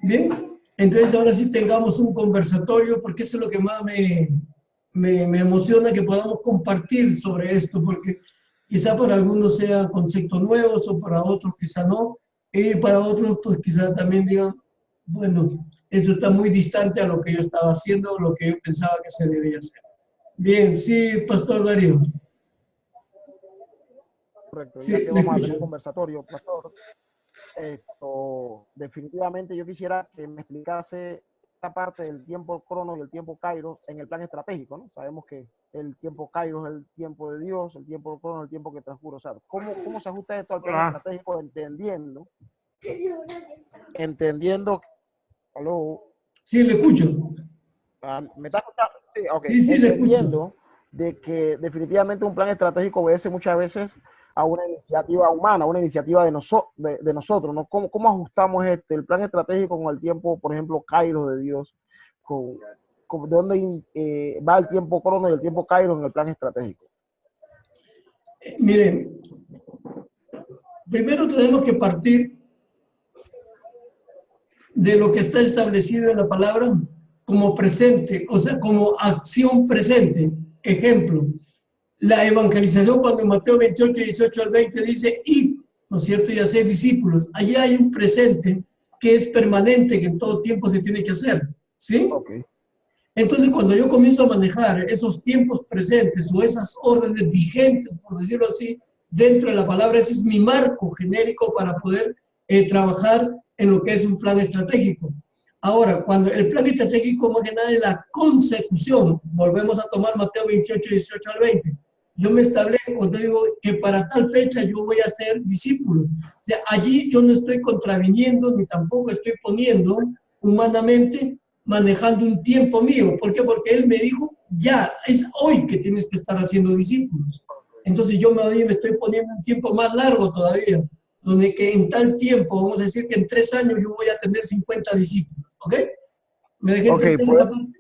Speaker 1: Bien, entonces ahora sí tengamos un conversatorio, porque eso es lo que más me emociona, que podamos compartir sobre esto, porque quizá para algunos sean conceptos nuevos o para otros quizá no, y para otros pues quizá también digan, bueno, esto está muy distante a lo que yo estaba haciendo, o lo que yo pensaba que se debía hacer. Bien, sí, Pastor Darío.
Speaker 2: Correcto,
Speaker 1: Sí,
Speaker 2: ya que
Speaker 1: le
Speaker 2: vamos a tener un
Speaker 1: escucho.
Speaker 2: conversatorio, Pastor, definitivamente yo quisiera que me explicase esta parte del tiempo crono y el tiempo kairos en el plan estratégico, ¿no? Sabemos que el tiempo kairos es el tiempo de Dios, el tiempo crono es el tiempo que transcurre. O sea, ¿cómo se ajusta esto al plan estratégico, entendiendo entendiendo, aló,
Speaker 1: Sí, le escucho.
Speaker 2: ¿me está escuchando? Sí, ok,
Speaker 1: Sí, sí, le escucho.
Speaker 2: entendiendo de que definitivamente un plan estratégico obedece muchas veces a una iniciativa humana, una iniciativa de nosotros, ¿no? ¿Cómo ajustamos el plan estratégico con el tiempo, por ejemplo, Kairos de Dios? Con, ¿De dónde va el tiempo crono y el tiempo Kairos en el plan estratégico?
Speaker 1: Miren, primero tenemos que partir de lo que está establecido en la palabra como presente, o sea, como acción presente. Ejemplo, la evangelización cuando en Mateo 28, 18 al 20 dice, y, ¿no es cierto?, y hacer discípulos. Allí hay un presente que es permanente, que en todo tiempo se tiene que hacer, ¿sí?
Speaker 2: Okay.
Speaker 1: Entonces, cuando yo comienzo a manejar esos tiempos presentes o esas órdenes vigentes, por decirlo así, dentro de la palabra, ese es mi marco genérico para poder trabajar en lo que es un plan estratégico. Ahora, cuando el plan estratégico más que nada es la consecución, volvemos a tomar Mateo 28, 18 al 20. Yo me establezco, te digo que para tal fecha yo voy a ser discípulo. O sea, allí yo no estoy contraviniendo ni tampoco estoy poniendo humanamente manejando un tiempo mío. ¿Por qué? Porque él me dijo, ya, es hoy que tienes que estar haciendo discípulos. Entonces yo me estoy poniendo un tiempo más largo todavía, donde que en tal tiempo, vamos a decir que en 3 años yo voy a tener 50 discípulos, ¿ok? ¿Me dejé entender
Speaker 2: pues,
Speaker 1: esa parte?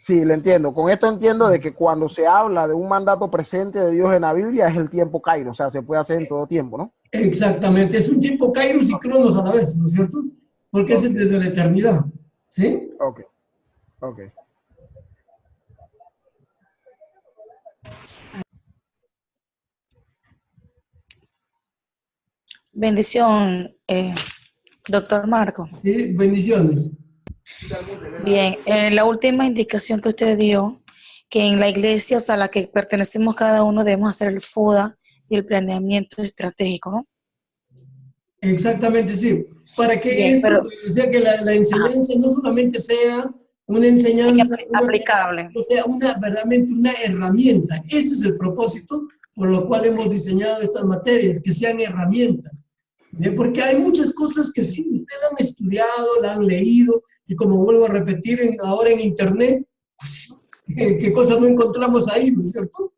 Speaker 2: sí, le entiendo. Con esto entiendo de que cuando se habla de un mandato presente de Dios en la Biblia es el tiempo Kairos, o sea, se puede hacer en todo tiempo, ¿no?
Speaker 1: Exactamente, es un tiempo Kairos y Cronos a la vez, ¿no es cierto? Porque es desde la eternidad, ¿sí?
Speaker 2: Ok, ok.
Speaker 3: Bendición, doctor Marco.
Speaker 1: Sí, bendiciones.
Speaker 3: Bien, la última indicación que usted dio, que en la iglesia, o sea, a la que pertenecemos cada uno, debemos hacer el FODA y el planeamiento estratégico, ¿no?
Speaker 1: Exactamente, sí. Para que
Speaker 3: Bien,
Speaker 1: esto,
Speaker 3: pero
Speaker 1: o sea, que la enseñanza no solamente sea una enseñanza,
Speaker 3: aplicable.
Speaker 1: o sea, verdaderamente una herramienta. Ese es el propósito por lo cual hemos diseñado estas materias, que sean herramientas. ¿Bien? Porque hay muchas cosas que sí, ustedes la han estudiado, la han leído, y como vuelvo a repetir ahora en Internet, pues, ¿qué cosas no encontramos ahí, no es cierto?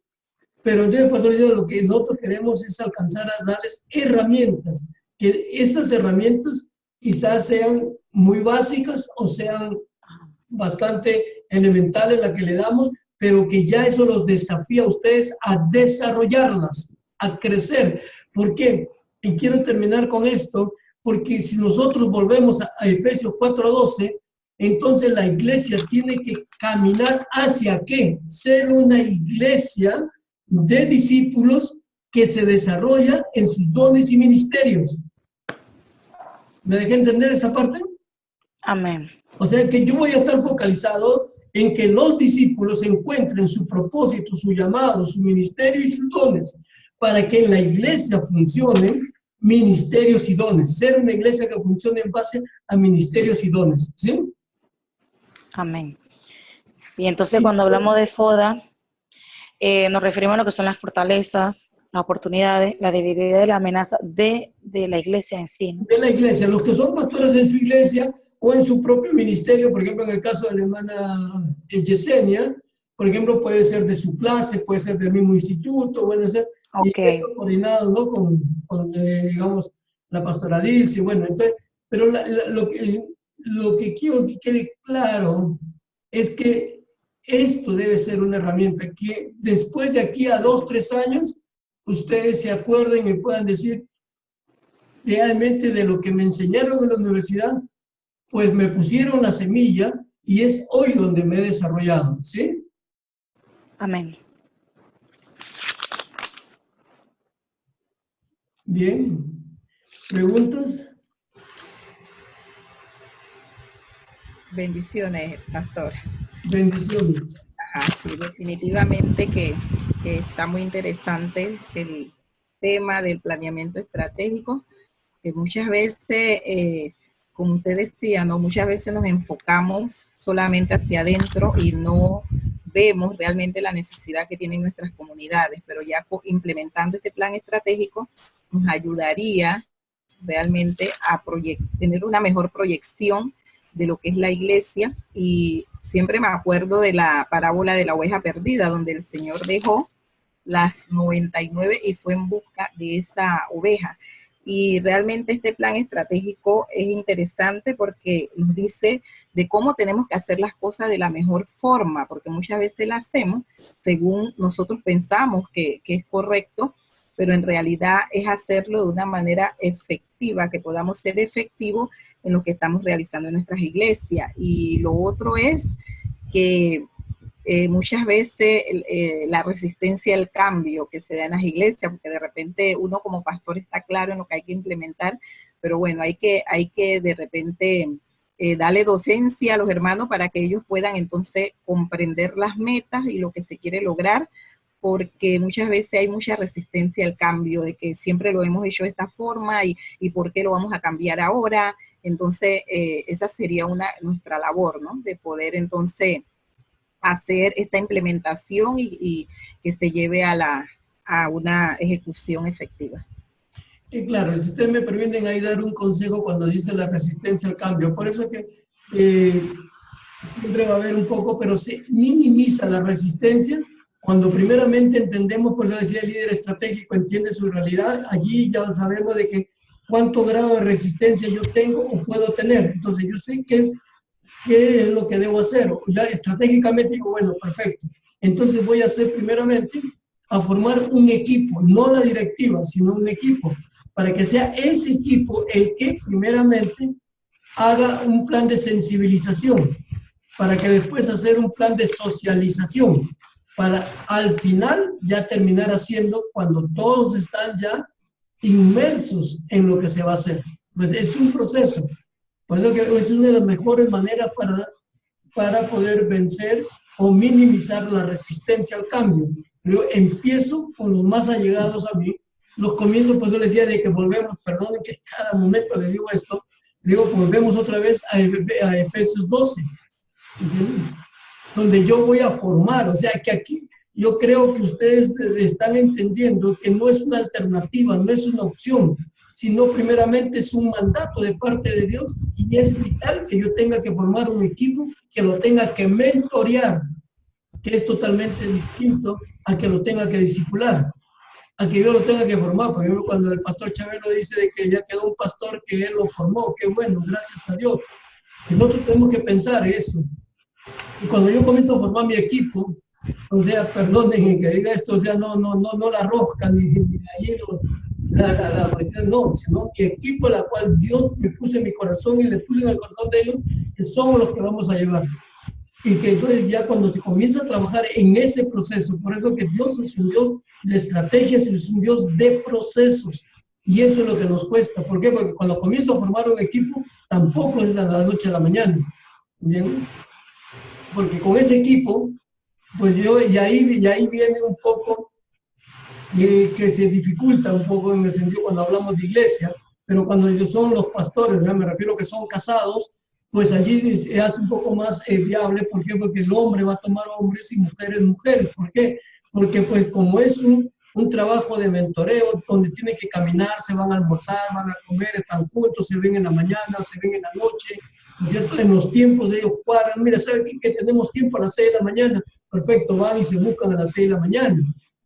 Speaker 1: Pero entonces, pastor, lo que nosotros queremos es alcanzar a darles herramientas, que esas herramientas quizás sean muy básicas o sean bastante elementales las que le damos, pero que ya eso los desafía a ustedes a desarrollarlas, a crecer. ¿Por qué? Y quiero terminar con esto, porque si nosotros volvemos a Efesios 4:12, entonces la iglesia tiene que caminar hacia ¿qué? Ser una iglesia de discípulos que se desarrolla en sus dones y ministerios. ¿Me dejé entender esa parte?
Speaker 3: Amén.
Speaker 1: O sea que yo voy a estar focalizado en que los discípulos encuentren su propósito, su llamado, su ministerio y sus dones, para que en la iglesia funcionen ministerios y dones. Ser una iglesia que funcione en base a ministerios y dones. ¿Sí?
Speaker 3: Amén. Sí, entonces cuando hablamos de FODA, nos referimos a lo que son las fortalezas, las oportunidades, la debilidad y la amenaza de la iglesia en sí, ¿no?
Speaker 1: De la iglesia, los que son pastores en su iglesia o en su propio ministerio, por ejemplo, en el caso de la hermana Yesenia, por ejemplo, puede ser de su clase, puede ser del mismo instituto, bueno, ser, y
Speaker 3: Okay.
Speaker 1: eso coordinado, ¿no? Con digamos, la pastora Dilce, bueno, entonces, pero lo que quiero que quede claro es que esto debe ser una herramienta que después de aquí a 2, 3 años, ustedes se acuerden y puedan decir, realmente de lo que me enseñaron en la universidad, pues me pusieron la semilla y es hoy donde me he desarrollado, ¿sí?
Speaker 3: Amén.
Speaker 1: Bien. ¿Preguntas?
Speaker 4: Bendiciones, pastor.
Speaker 1: Bendiciones.
Speaker 4: Ajá, sí, definitivamente que está muy interesante el tema del planeamiento estratégico, que muchas veces, como usted decía, ¿no? Muchas veces nos enfocamos solamente hacia adentro y no vemos realmente la necesidad que tienen nuestras comunidades, pero ya implementando este plan estratégico nos ayudaría realmente a tener una mejor proyección de lo que es la iglesia. Y siempre me acuerdo de la parábola de la oveja perdida, donde el Señor dejó las 99 y fue en busca de esa oveja. Y realmente este plan estratégico es interesante porque nos dice de cómo tenemos que hacer las cosas de la mejor forma, porque muchas veces las hacemos según nosotros pensamos que es correcto, pero en realidad es hacerlo de una manera efectiva, que podamos ser efectivos en lo que estamos realizando en nuestras iglesias. Y lo otro es que muchas veces la resistencia al cambio que se da en las iglesias, porque de repente uno como pastor está claro en lo que hay que implementar, pero bueno, hay que de repente darle docencia a los hermanos para que ellos puedan entonces comprender las metas y lo que se quiere lograr, porque muchas veces hay mucha resistencia al cambio, de que siempre lo hemos hecho de esta forma y ¿por qué lo vamos a cambiar ahora? Entonces, esa sería nuestra labor, ¿no? De poder entonces hacer esta implementación y que se lleve a una ejecución efectiva.
Speaker 1: Claro, si ustedes me permiten ahí dar un consejo cuando dice la resistencia al cambio, por eso que siempre va a haber un poco, pero se minimiza la resistencia cuando primeramente entendemos, pues yo decía, el líder estratégico entiende su realidad, allí ya sabemos de que cuánto grado de resistencia yo tengo o puedo tener, entonces yo sé qué es lo que debo hacer, ya estratégicamente digo, bueno, perfecto, entonces voy a hacer primeramente a formar un equipo, no la directiva, sino un equipo, para que sea ese equipo el que primeramente haga un plan de sensibilización, para que después hacer un plan de socialización, para al final ya terminar haciendo cuando todos están ya inmersos en lo que se va a hacer. Pues es un proceso. Por eso que es una de las mejores maneras para poder vencer o minimizar la resistencia al cambio. Yo empiezo con los más allegados a mí. Los comienzos, pues yo les decía de que volvemos, perdonen que cada momento le digo esto, le digo, volvemos otra vez a Efesios 12, ¿entienden? Donde yo voy a formar, o sea que aquí yo creo que ustedes están entendiendo que no es una alternativa, no es una opción, sino primeramente es un mandato de parte de Dios y es vital que yo tenga que formar un equipo que lo tenga que mentorear, que es totalmente distinto a que lo tenga que discipular, a que yo lo tenga que formar. Por ejemplo, cuando el pastor Chabelo dice de que ya quedó un pastor que él lo formó, qué bueno, gracias a Dios. Y nosotros tenemos que pensar eso. Y cuando yo comienzo a formar mi equipo, o sea, perdonen que diga esto, o sea, no la rosca, ni ahí la cuestión, no, sino mi equipo, la cual Dios me puso en mi corazón y le puse en el corazón de ellos, que somos los que vamos a llevar. Y que entonces ya cuando se comienza a trabajar en ese proceso, por eso que Dios es un Dios de estrategias, es un Dios de procesos. Y eso es lo que nos cuesta. ¿Por qué? Porque cuando comienzo a formar un equipo, tampoco es de la noche a la mañana. ¿Bien? Porque con ese equipo, pues y ahí viene un poco que se dificulta un poco en el sentido cuando hablamos de iglesia, pero cuando ellos son los pastores, ¿ya? Me refiero que son casados, pues allí se hace un poco más viable. ¿Por qué? Porque el hombre va a tomar hombres y mujeres mujeres. ¿Por qué? Porque pues como es un trabajo de mentoreo donde tienen que caminar, se van a almorzar, van a comer, están juntos, se ven en la mañana, se ven en la noche, ¿no es cierto? En los tiempos de ellos cuadran, mira, ¿sabe qué? Que tenemos tiempo a las 6 de la mañana, perfecto, van y se buscan a las 6 de la mañana,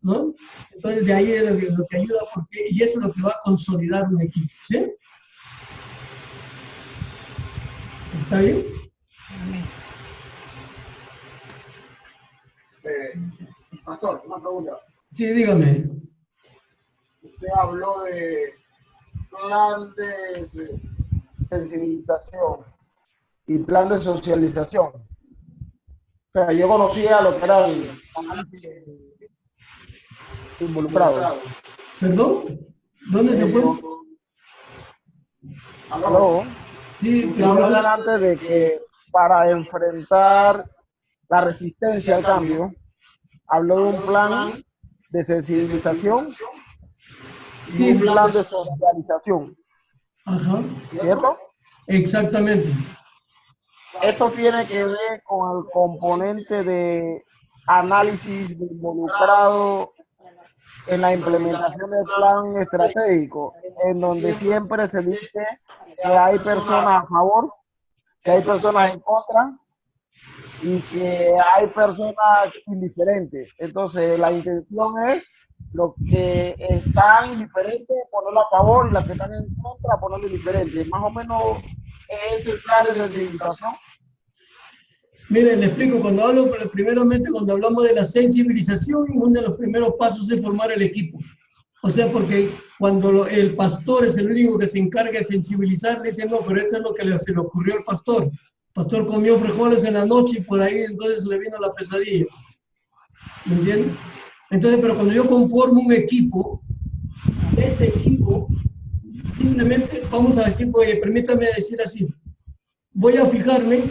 Speaker 1: ¿no? Entonces de ahí es lo que ayuda, y eso es lo que va a consolidar un equipo, ¿sí? ¿Está bien?
Speaker 2: Pastor, una pregunta.
Speaker 1: Sí, dígame.
Speaker 2: Usted habló de plan de sensibilización y plan de socialización. O sea, yo conocía lo que era el involucrado.
Speaker 1: ¿Perdón? ¿Dónde se fue?
Speaker 2: ¿Aló?
Speaker 1: Sí,
Speaker 2: Usted habló antes de que para enfrentar la resistencia al cambio, habló de un plan de sensibilización y un plan de socialización.
Speaker 1: Ajá.
Speaker 2: ¿Cierto?
Speaker 1: Exactamente.
Speaker 2: Esto tiene que ver con el componente de análisis de involucrado en la implementación del plan estratégico, en donde siempre se dice que hay personas a favor, que hay personas en contra y que hay personas indiferentes. Entonces, la intención es los que están indiferentes ponerlo a favor y las que están en contra ponerlo indiferente. Más o menos es el plan de sensibilización.
Speaker 1: Miren, le explico, primeramente cuando hablamos de la sensibilización, uno de los primeros pasos es formar el equipo. O sea, porque cuando el pastor es el único que se encarga de sensibilizar, dice, no, pero esto es lo que se le ocurrió al pastor. El pastor comió frijoles en la noche y por ahí entonces le vino la pesadilla. ¿Me entienden? Entonces, pero cuando yo conformo un equipo, este equipo, simplemente vamos a decir, oye, permítame decir así, voy a fijarme,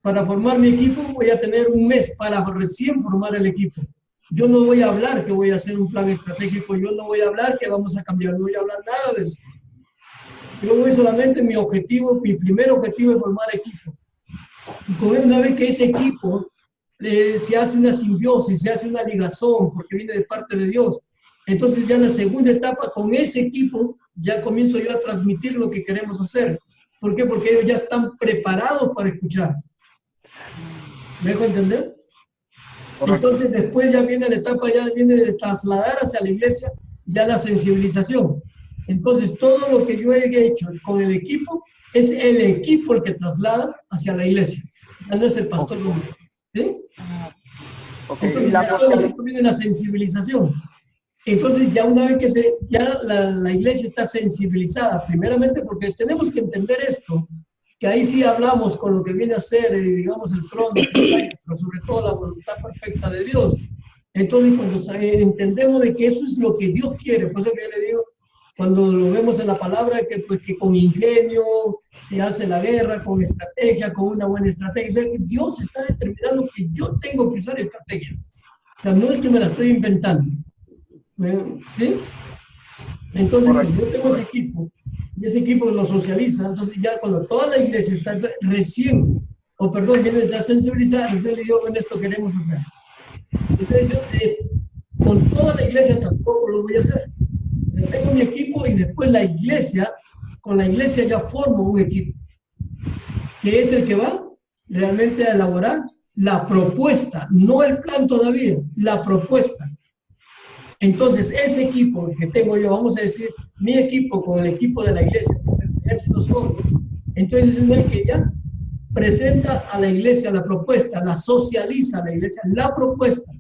Speaker 1: para formar mi equipo voy a tener un mes para recién formar el equipo. Yo no voy a hablar que voy a hacer un plan estratégico, yo no voy a hablar que vamos a cambiar, no voy a hablar nada de eso. Yo voy solamente, mi primer objetivo es formar equipo. Y con una vez que ese equipo se hace una simbiosis, se hace una ligazón, porque viene de parte de Dios, entonces ya en la segunda etapa, con ese equipo, ya comienzo yo a transmitir lo que queremos hacer. ¿Por qué? Porque ellos ya están preparados para escuchar. ¿Me dejo entender? Entonces después ya viene la etapa, ya viene de trasladar hacia la iglesia ya la sensibilización. Entonces todo lo que yo he hecho con el equipo, es el equipo el que traslada hacia la iglesia. Ya no es el pastor. ¿Sí? Entonces ya todo esto viene la sensibilización. Entonces ya una vez que ya la iglesia está sensibilizada, primeramente porque tenemos que entender esto, que ahí sí hablamos con lo que viene a ser, digamos, el trono, pero sobre todo la voluntad perfecta de Dios. Entonces, cuando entendemos de que eso es lo que Dios quiere, por eso que yo le digo, cuando lo vemos en la palabra, que, pues, que con ingenio se hace la guerra, con estrategia, con una buena estrategia. O sea, que Dios está determinando que yo tengo que usar estrategias. O sea, no es que me la estoy inventando. ¿Sí? Entonces, pues, yo tengo ese equipo, y ese equipo lo socializa, entonces ya cuando toda la iglesia está recién, viene ya sensibilizada, yo le digo, bueno, esto queremos hacer. Entonces yo con toda la iglesia tampoco lo voy a hacer. O sea, tengo mi equipo y después la iglesia, con la iglesia ya formo un equipo, que es el que va realmente a elaborar la propuesta, no el plan todavía, la propuesta. Entonces, ese equipo que tengo yo, vamos a decir, mi equipo con el equipo de la iglesia, entonces es el que ya presenta a la iglesia la propuesta, la socializa a la iglesia, la propuesta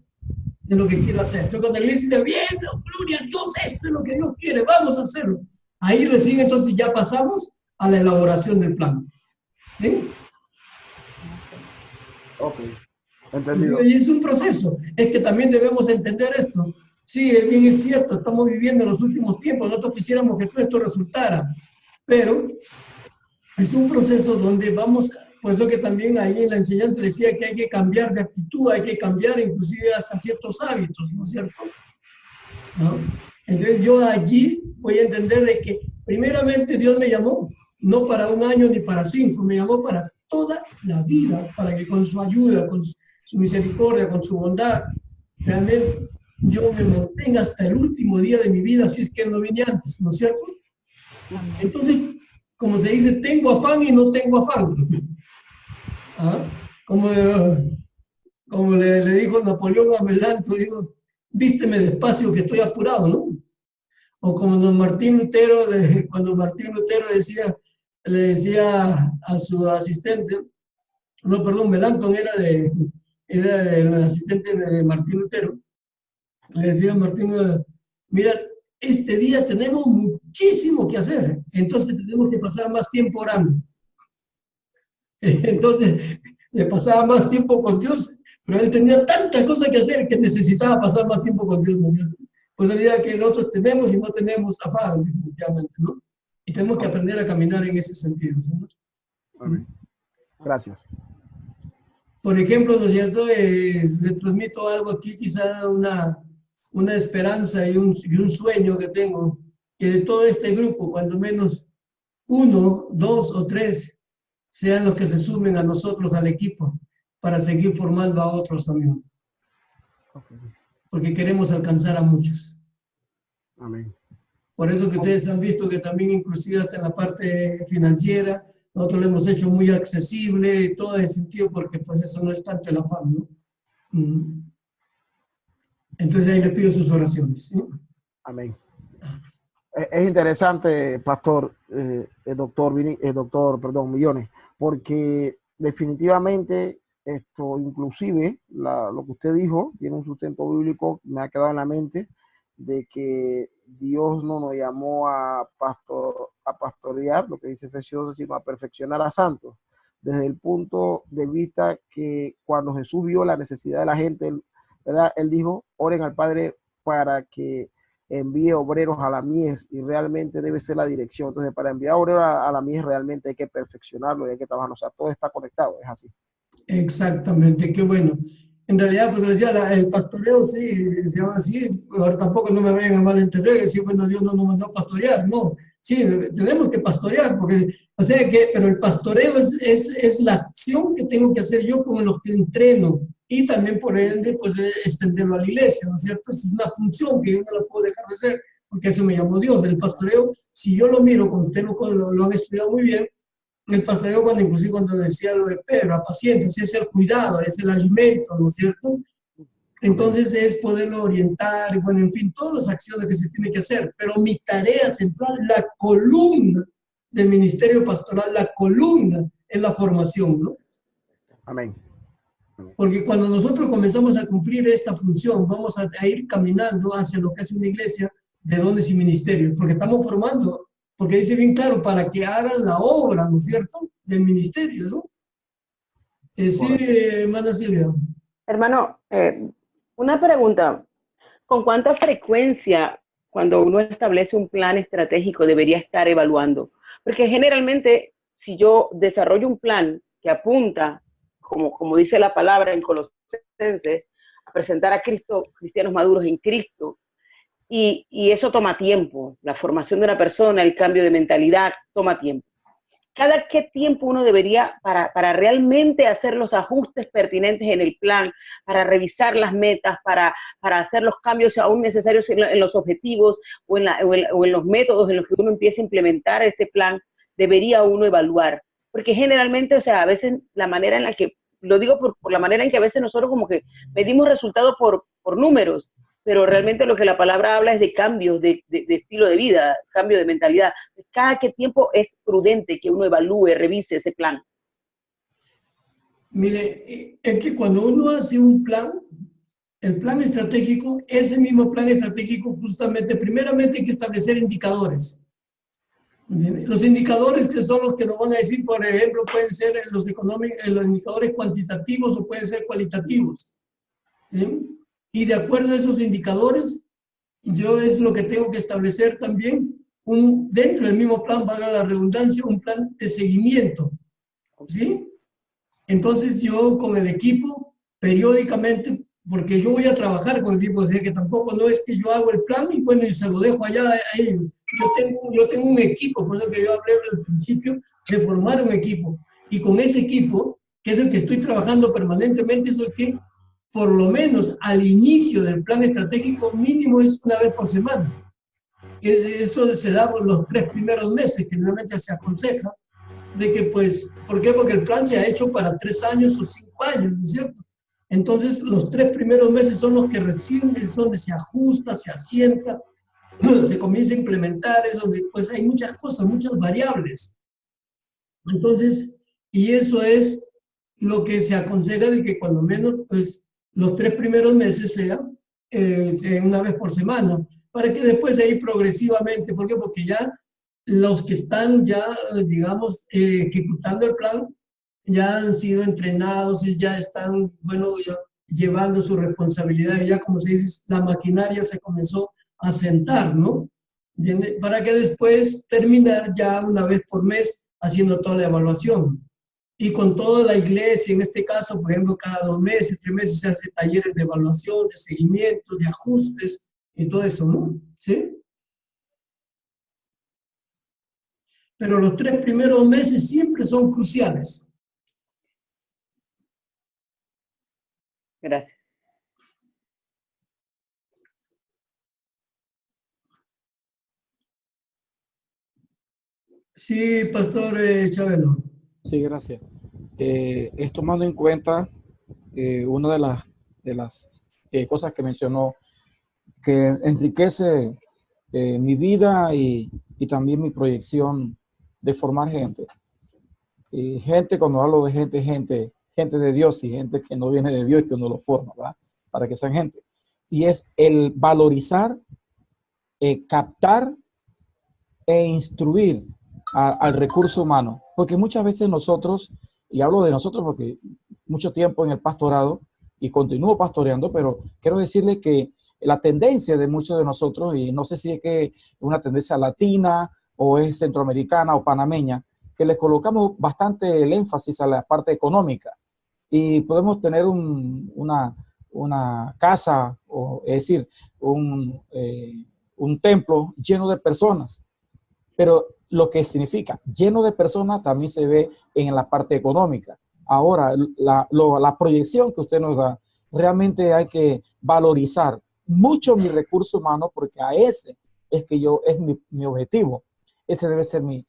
Speaker 1: de lo que quiero hacer. Entonces, cuando la iglesia dice, bien, gloria a Dios, esto es lo que Dios quiere, vamos a hacerlo. Ahí recién entonces ya pasamos a la elaboración del plan. ¿Sí?
Speaker 2: Ok, entendido.
Speaker 1: Y es un proceso, es que también debemos entender esto. Sí, bien es cierto, estamos viviendo en los últimos tiempos, nosotros quisiéramos que todo esto resultara, pero es un proceso donde vamos, pues lo que también ahí en la enseñanza decía que hay que cambiar de actitud, hay que cambiar inclusive hasta ciertos hábitos, ¿no es cierto? ¿No? Entonces yo allí voy a entender de que primeramente Dios me llamó, no para un año ni para 5, me llamó para toda la vida, para que con su ayuda, con su misericordia, con su bondad, realmente yo me mantenga hasta el último día de mi vida, si es que no vine antes, ¿no es cierto? Entonces, como se dice, tengo afán y no tengo afán. ¿Ah? Como le dijo Napoleón a Melanto, digo, vísteme despacio que estoy apurado, ¿no? O como cuando Martín Lutero le decía a su asistente, no, perdón, Melanchthon era el asistente de Martín Lutero, le decía a Martín, mira, este día tenemos muchísimo que hacer, entonces tenemos que pasar más tiempo orando. Entonces, le pasaba más tiempo con Dios, pero él tenía tantas cosas que hacer que necesitaba pasar más tiempo con Dios, ¿no es cierto? Pues la idea que nosotros tenemos y no tenemos afán, definitivamente, ¿no? Y tenemos que aprender a caminar en ese sentido, ¿no?
Speaker 2: Amén. Gracias.
Speaker 1: Por ejemplo, ¿no es cierto? Le transmito algo aquí, quizá una esperanza y un sueño que tengo, que de todo este grupo, cuando menos 1, 2 o 3 sean los que se sumen a nosotros, al equipo, para seguir formando a otros también. Porque queremos alcanzar a muchos.
Speaker 2: Amén.
Speaker 1: Por eso que ustedes han visto que también inclusive hasta en la parte financiera, nosotros lo hemos hecho muy accesible, todo en ese sentido, porque pues eso no es tanto el afán, ¿no? Entonces ahí le pido sus oraciones, ¿sí?
Speaker 2: Amén. Es interesante, pastor, doctor, perdón, Millones, porque definitivamente esto, inclusive, lo que usted dijo, tiene un sustento bíblico, me ha quedado en la mente, de que Dios no nos llamó a pastorear, lo que dice Efesios, sino a perfeccionar a santos, desde el punto de vista que cuando Jesús vio la necesidad de la gente, ¿verdad? Él dijo, oren al Padre para que envíe obreros a la mies, y realmente debe ser la dirección. Entonces, para enviar obreros a la mies realmente hay que perfeccionarlo y hay que trabajarlo. O sea, todo está conectado, es así.
Speaker 1: Exactamente, qué bueno. En realidad, pues decía, el pastoreo sí, se llama así, ahora tampoco no me vayan a malentender, que sí, bueno, Dios no nos mandó a pastorear, no. Sí, tenemos que pastorear, porque, o sea que, pero el pastoreo es la acción que tengo que hacer yo con los que entreno, y también por ende, pues extenderlo a la iglesia, ¿no es cierto? Es una función que yo no la puedo dejar de hacer, porque eso me llamó Dios. El pastoreo, si yo lo miro, como usted lo han estudiado muy bien, el pastoreo, cuando inclusive cuando decía lo de Pedro, apacienta, es el cuidado, es el alimento, ¿no es cierto? Entonces es poderlo orientar, y bueno, en fin, todas las acciones que se tienen que hacer, pero mi tarea central, la columna del ministerio pastoral, la columna es la formación, ¿no?
Speaker 2: Amén.
Speaker 1: Porque cuando nosotros comenzamos a cumplir esta función, vamos a ir caminando hacia lo que es una iglesia de dones y ministerios, porque estamos formando, porque dice bien claro, para que hagan la obra, ¿no es cierto?, del ministerio, ¿no? Sí, hermana Silvia.
Speaker 5: Hermano, una pregunta. ¿Con cuánta frecuencia, cuando uno establece un plan estratégico, debería estar evaluando? Porque generalmente, si yo desarrollo un plan que apunta, como dice la palabra en Colosenses, a presentar a Cristo, cristianos maduros en Cristo, y eso toma tiempo. La formación de una persona, el cambio de mentalidad, toma tiempo. ¿Cada qué tiempo uno debería, para realmente hacer los ajustes pertinentes en el plan, para revisar las metas, para hacer los cambios aún necesarios en los objetivos o en los métodos en los que uno empieza a implementar este plan, debería uno evaluar? Porque generalmente, o sea, a veces la manera en la que, lo digo por la manera en que a veces nosotros como que medimos resultados por números, pero realmente lo que la palabra habla es de cambios de estilo de vida, cambio de mentalidad. ¿Cada qué tiempo es prudente que uno evalúe, revise ese plan?
Speaker 1: Mire, es que cuando uno hace un plan, el plan estratégico, ese mismo plan estratégico, justamente, primeramente hay que establecer indicadores. Los indicadores que son los que nos van a decir, por ejemplo, pueden ser los indicadores cuantitativos o pueden ser cualitativos. ¿Sí? Y de acuerdo a esos indicadores, yo es lo que tengo que establecer también, dentro del mismo plan, valga la redundancia, un plan de seguimiento. ¿Sí? Entonces yo con el equipo, periódicamente, porque yo voy a trabajar con el equipo, o sea que tampoco no es que yo hago el plan y bueno, y se lo dejo allá a ellos. Yo tengo un equipo, por eso que yo hablé al principio de formar un equipo. Y con ese equipo, que es el que estoy trabajando permanentemente, es el que por lo menos al inicio del plan estratégico mínimo es una vez por semana. Eso se da por los 3 primeros meses, que realmente se aconseja, de que pues, ¿por qué? Porque el plan se ha hecho para 3 años o 5 años, ¿no es cierto? Entonces, los 3 primeros meses son los que recién, es donde se ajusta, se asienta, se comienza a implementar, es donde pues hay muchas cosas, muchas variables. Entonces, y eso es lo que se aconseja de que cuando menos, pues, los 3 primeros meses sean una vez por semana, para que después ahí progresivamente, ¿por qué? Porque ya los que están ya, digamos, ejecutando el plan, ya han sido entrenados y ya están, bueno, ya llevando su responsabilidad, y ya como se dice, la maquinaria se comenzó a sentar, ¿no? ¿Entiende? Para que después terminar ya una vez por mes haciendo toda la evaluación. Y con toda la iglesia, en este caso, por ejemplo, cada 2 meses, 3 meses se hace talleres de evaluación, de seguimiento, de ajustes y todo eso, ¿no? ¿Sí? Pero los 3 primeros meses siempre son cruciales.
Speaker 5: Gracias.
Speaker 1: Sí, Pastor Chabelo.
Speaker 6: Sí, gracias. Es tomando en cuenta una de las cosas que mencionó, que enriquece mi vida y también mi proyección de formar gente. Gente, cuando hablo de gente de Dios y gente que no viene de Dios y que uno lo forma, ¿verdad? Para que sean gente. Y es el valorizar, captar e instruir al recurso humano. Porque muchas veces nosotros, y hablo de nosotros porque mucho tiempo en el pastorado y continúo pastoreando, pero quiero decirle que la tendencia de muchos de nosotros, y no sé si es que es una tendencia latina o es centroamericana o panameña, que le colocamos bastante el énfasis a la parte económica. Y podemos tener una casa, o es decir, un templo lleno de personas, pero lo que significa lleno de personas también se ve en la parte económica. Ahora, la proyección que usted nos da, realmente hay que valorizar mucho mi recurso humano, porque a ese es que es mi objetivo. Ese debe ser mi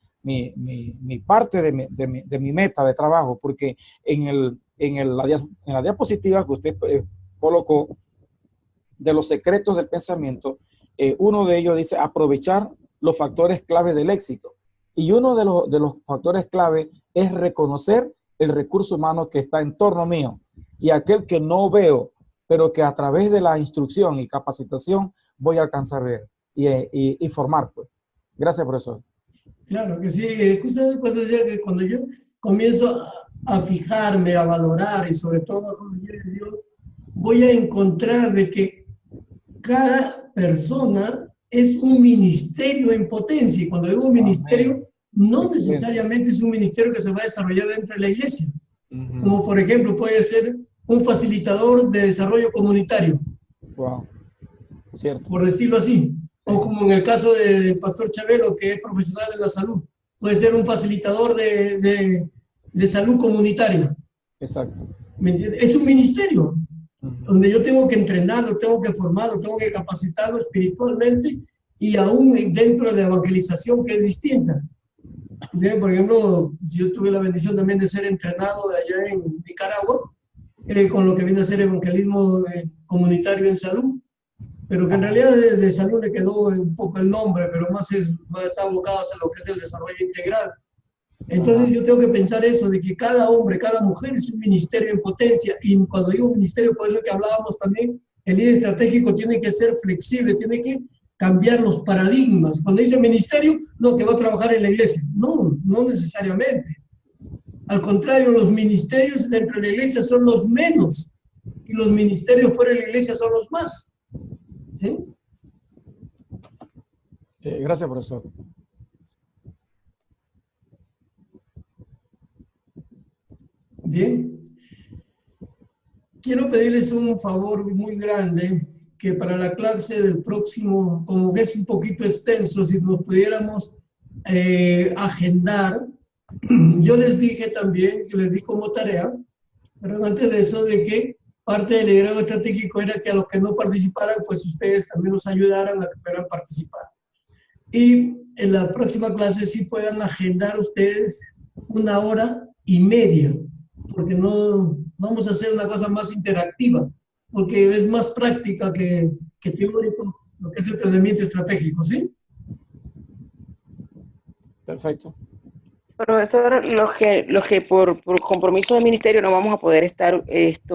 Speaker 6: parte de mi meta de trabajo, porque en la diapositiva que usted colocó de los secretos del pensamiento, uno de ellos dice aprovechar los factores clave del éxito. Y uno de los factores clave es reconocer el recurso humano que está en torno mío y aquel que no veo, pero que a través de la instrucción y capacitación voy a alcanzar a ver y formar, pues. Gracias, profesor.
Speaker 1: Claro que sí, justamente pues decía que cuando yo comienzo a fijarme, a valorar y sobre todo a conocer a Dios, voy a encontrar de que cada persona es un ministerio en potencia. Y cuando digo un ministerio, no necesariamente es un ministerio que se va a desarrollar dentro de la iglesia. Como por ejemplo puede ser un facilitador de desarrollo comunitario.
Speaker 6: Wow. Cierto.
Speaker 1: Por decirlo así. O como en el caso del pastor Chabelo, que es profesional de la salud. Puede ser un facilitador de salud comunitaria.
Speaker 6: Exacto.
Speaker 1: ¿Me entiendes? Es un ministerio donde yo tengo que entrenarlo, tengo que formarlo, tengo que capacitarlo espiritualmente y aún dentro de la evangelización, que es distinta. Bien, por ejemplo, yo tuve la bendición también de ser entrenado allá en Nicaragua, con lo que viene a ser evangelismo comunitario en salud, pero que en realidad de salud le quedó un poco el nombre, pero más está abocado a lo que es el desarrollo integral. Entonces yo tengo que pensar eso, de que cada hombre, cada mujer es un ministerio en potencia, y cuando digo ministerio, por eso que hablábamos también, el líder estratégico tiene que ser flexible, tiene que cambiar los paradigmas. Cuando dice ministerio, no, que va a trabajar en la iglesia. No, no necesariamente. Al contrario, los ministerios dentro de la iglesia son los menos, y los ministerios fuera de la iglesia son los más. ¿Sí?
Speaker 6: Gracias, profesor.
Speaker 1: Bien. Quiero pedirles un favor muy grande, que para la clase del próximo, como que es un poquito extenso, si nos pudiéramos agendar. Yo les dije también, que les di como tarea, pero antes de eso, de que parte del liderazgo estratégico era que a los que no participaran, pues ustedes también nos ayudaran a que puedan participar. Y en la próxima clase sí puedan agendar ustedes 1 hora y media, porque no vamos a hacer una cosa más interactiva, porque es más práctica que teórico lo que es el planeamiento estratégico, ¿sí?
Speaker 6: Perfecto.
Speaker 5: Profesor, los que por compromiso de ministerio no vamos a poder estar,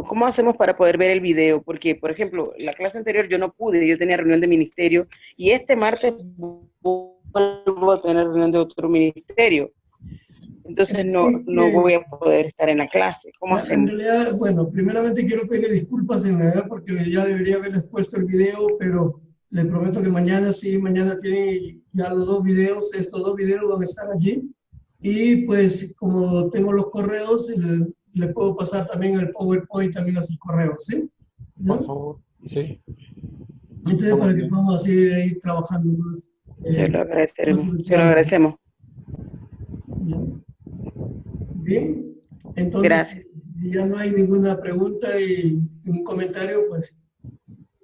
Speaker 5: ¿cómo hacemos para poder ver el video? Porque, por ejemplo, la clase anterior yo no pude, yo tenía reunión de ministerio, y este martes vuelvo a tener reunión de otro ministerio. Entonces no voy a poder estar en la clase. ¿Cómo hacemos?
Speaker 1: En realidad, bueno, primeramente quiero pedirle disculpas en realidad porque ya debería haberles puesto el video, pero les prometo que mañana sí, mañana tienen ya los 2 videos, estos 2 videos van a estar allí. Y pues como tengo los correos, le puedo pasar también el PowerPoint también a sus correos, ¿sí? ¿No?
Speaker 6: Por favor, sí.
Speaker 1: Entonces, para que podamos así ir trabajando más.
Speaker 5: Se lo agradecemos.
Speaker 1: Bien, entonces,
Speaker 5: gracias.
Speaker 1: Si ya no hay ninguna pregunta y un comentario, pues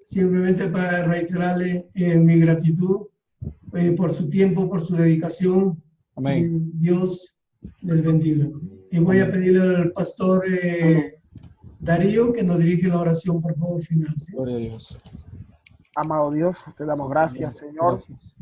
Speaker 1: simplemente para reiterarle mi gratitud por su tiempo, por su dedicación,
Speaker 6: Amén.
Speaker 1: Dios les bendiga. Y voy a pedirle al pastor Darío que nos dirige la oración, por favor, final. ¿Sí?
Speaker 6: Gloria a Dios.
Speaker 2: Amado Dios, te damos gracias, Señor,
Speaker 6: Gracias.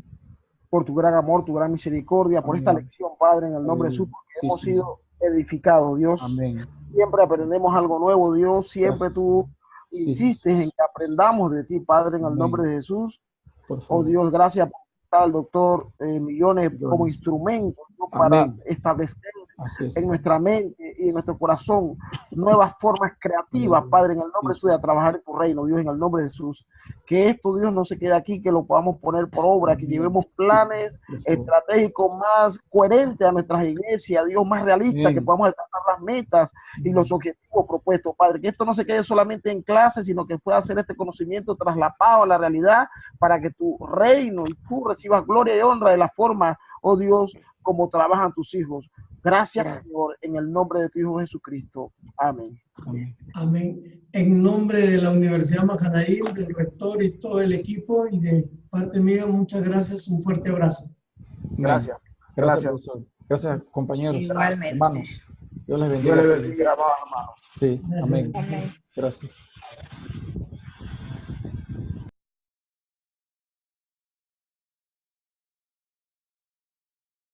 Speaker 2: por tu gran amor, tu gran misericordia, por esta
Speaker 6: Amén.
Speaker 2: lección, Padre, en el nombre de Jesús, porque
Speaker 6: Sí,
Speaker 2: hemos
Speaker 6: sí,
Speaker 2: sido edificados, Dios.
Speaker 6: Amén.
Speaker 2: Siempre aprendemos algo nuevo, Dios. Siempre
Speaker 6: Gracias.
Speaker 2: tú
Speaker 6: Sí,
Speaker 2: insistes en que aprendamos de ti, Padre, en el
Speaker 6: Amén.
Speaker 2: nombre de Jesús.
Speaker 6: Por
Speaker 2: Oh
Speaker 6: favor.
Speaker 2: Dios, gracias por estar al doctor Millones
Speaker 6: Gloria.
Speaker 2: como instrumento, ¿no? Para
Speaker 6: Amén.
Speaker 2: establecer
Speaker 6: Así es.
Speaker 2: en nuestra mente y en nuestro corazón nuevas formas creativas,
Speaker 6: Aleluya.
Speaker 2: Padre, en el nombre de
Speaker 6: Sí,
Speaker 2: Jesús,
Speaker 6: sí.
Speaker 2: de trabajar en tu reino, Dios, en el nombre de Jesús. Que esto, Dios, no se quede aquí, que lo podamos poner por obra, que
Speaker 6: Amén.
Speaker 2: llevemos planes
Speaker 6: Por favor.
Speaker 2: estratégicos más coherentes a nuestras iglesias, Dios, más realistas,
Speaker 6: Amén.
Speaker 2: que podamos alcanzar las metas y los objetivos propuestos, Padre. Que esto no se quede solamente en clase, sino que pueda ser este conocimiento traslapado a la realidad para que tu reino y tú recibas gloria y honra de la forma, oh Dios, como trabajan tus hijos. Gracias, Señor, en el nombre de tu Hijo Jesucristo. Amén.
Speaker 6: Amén.
Speaker 1: Amén. En nombre de la Universidad Mahanaim, del rector y todo el equipo, y de parte mía, muchas gracias. Un fuerte abrazo.
Speaker 6: Amén.
Speaker 2: Gracias.
Speaker 6: Gracias,
Speaker 2: Gracias.
Speaker 6: profesor. Gracias, compañeros.
Speaker 4: Igualmente.
Speaker 6: Hermanos. Dios les bendiga.
Speaker 2: Dios le bendiga, hermano.
Speaker 6: Sí,
Speaker 1: Gracias.
Speaker 6: amén.
Speaker 3: Amén.
Speaker 6: Gracias.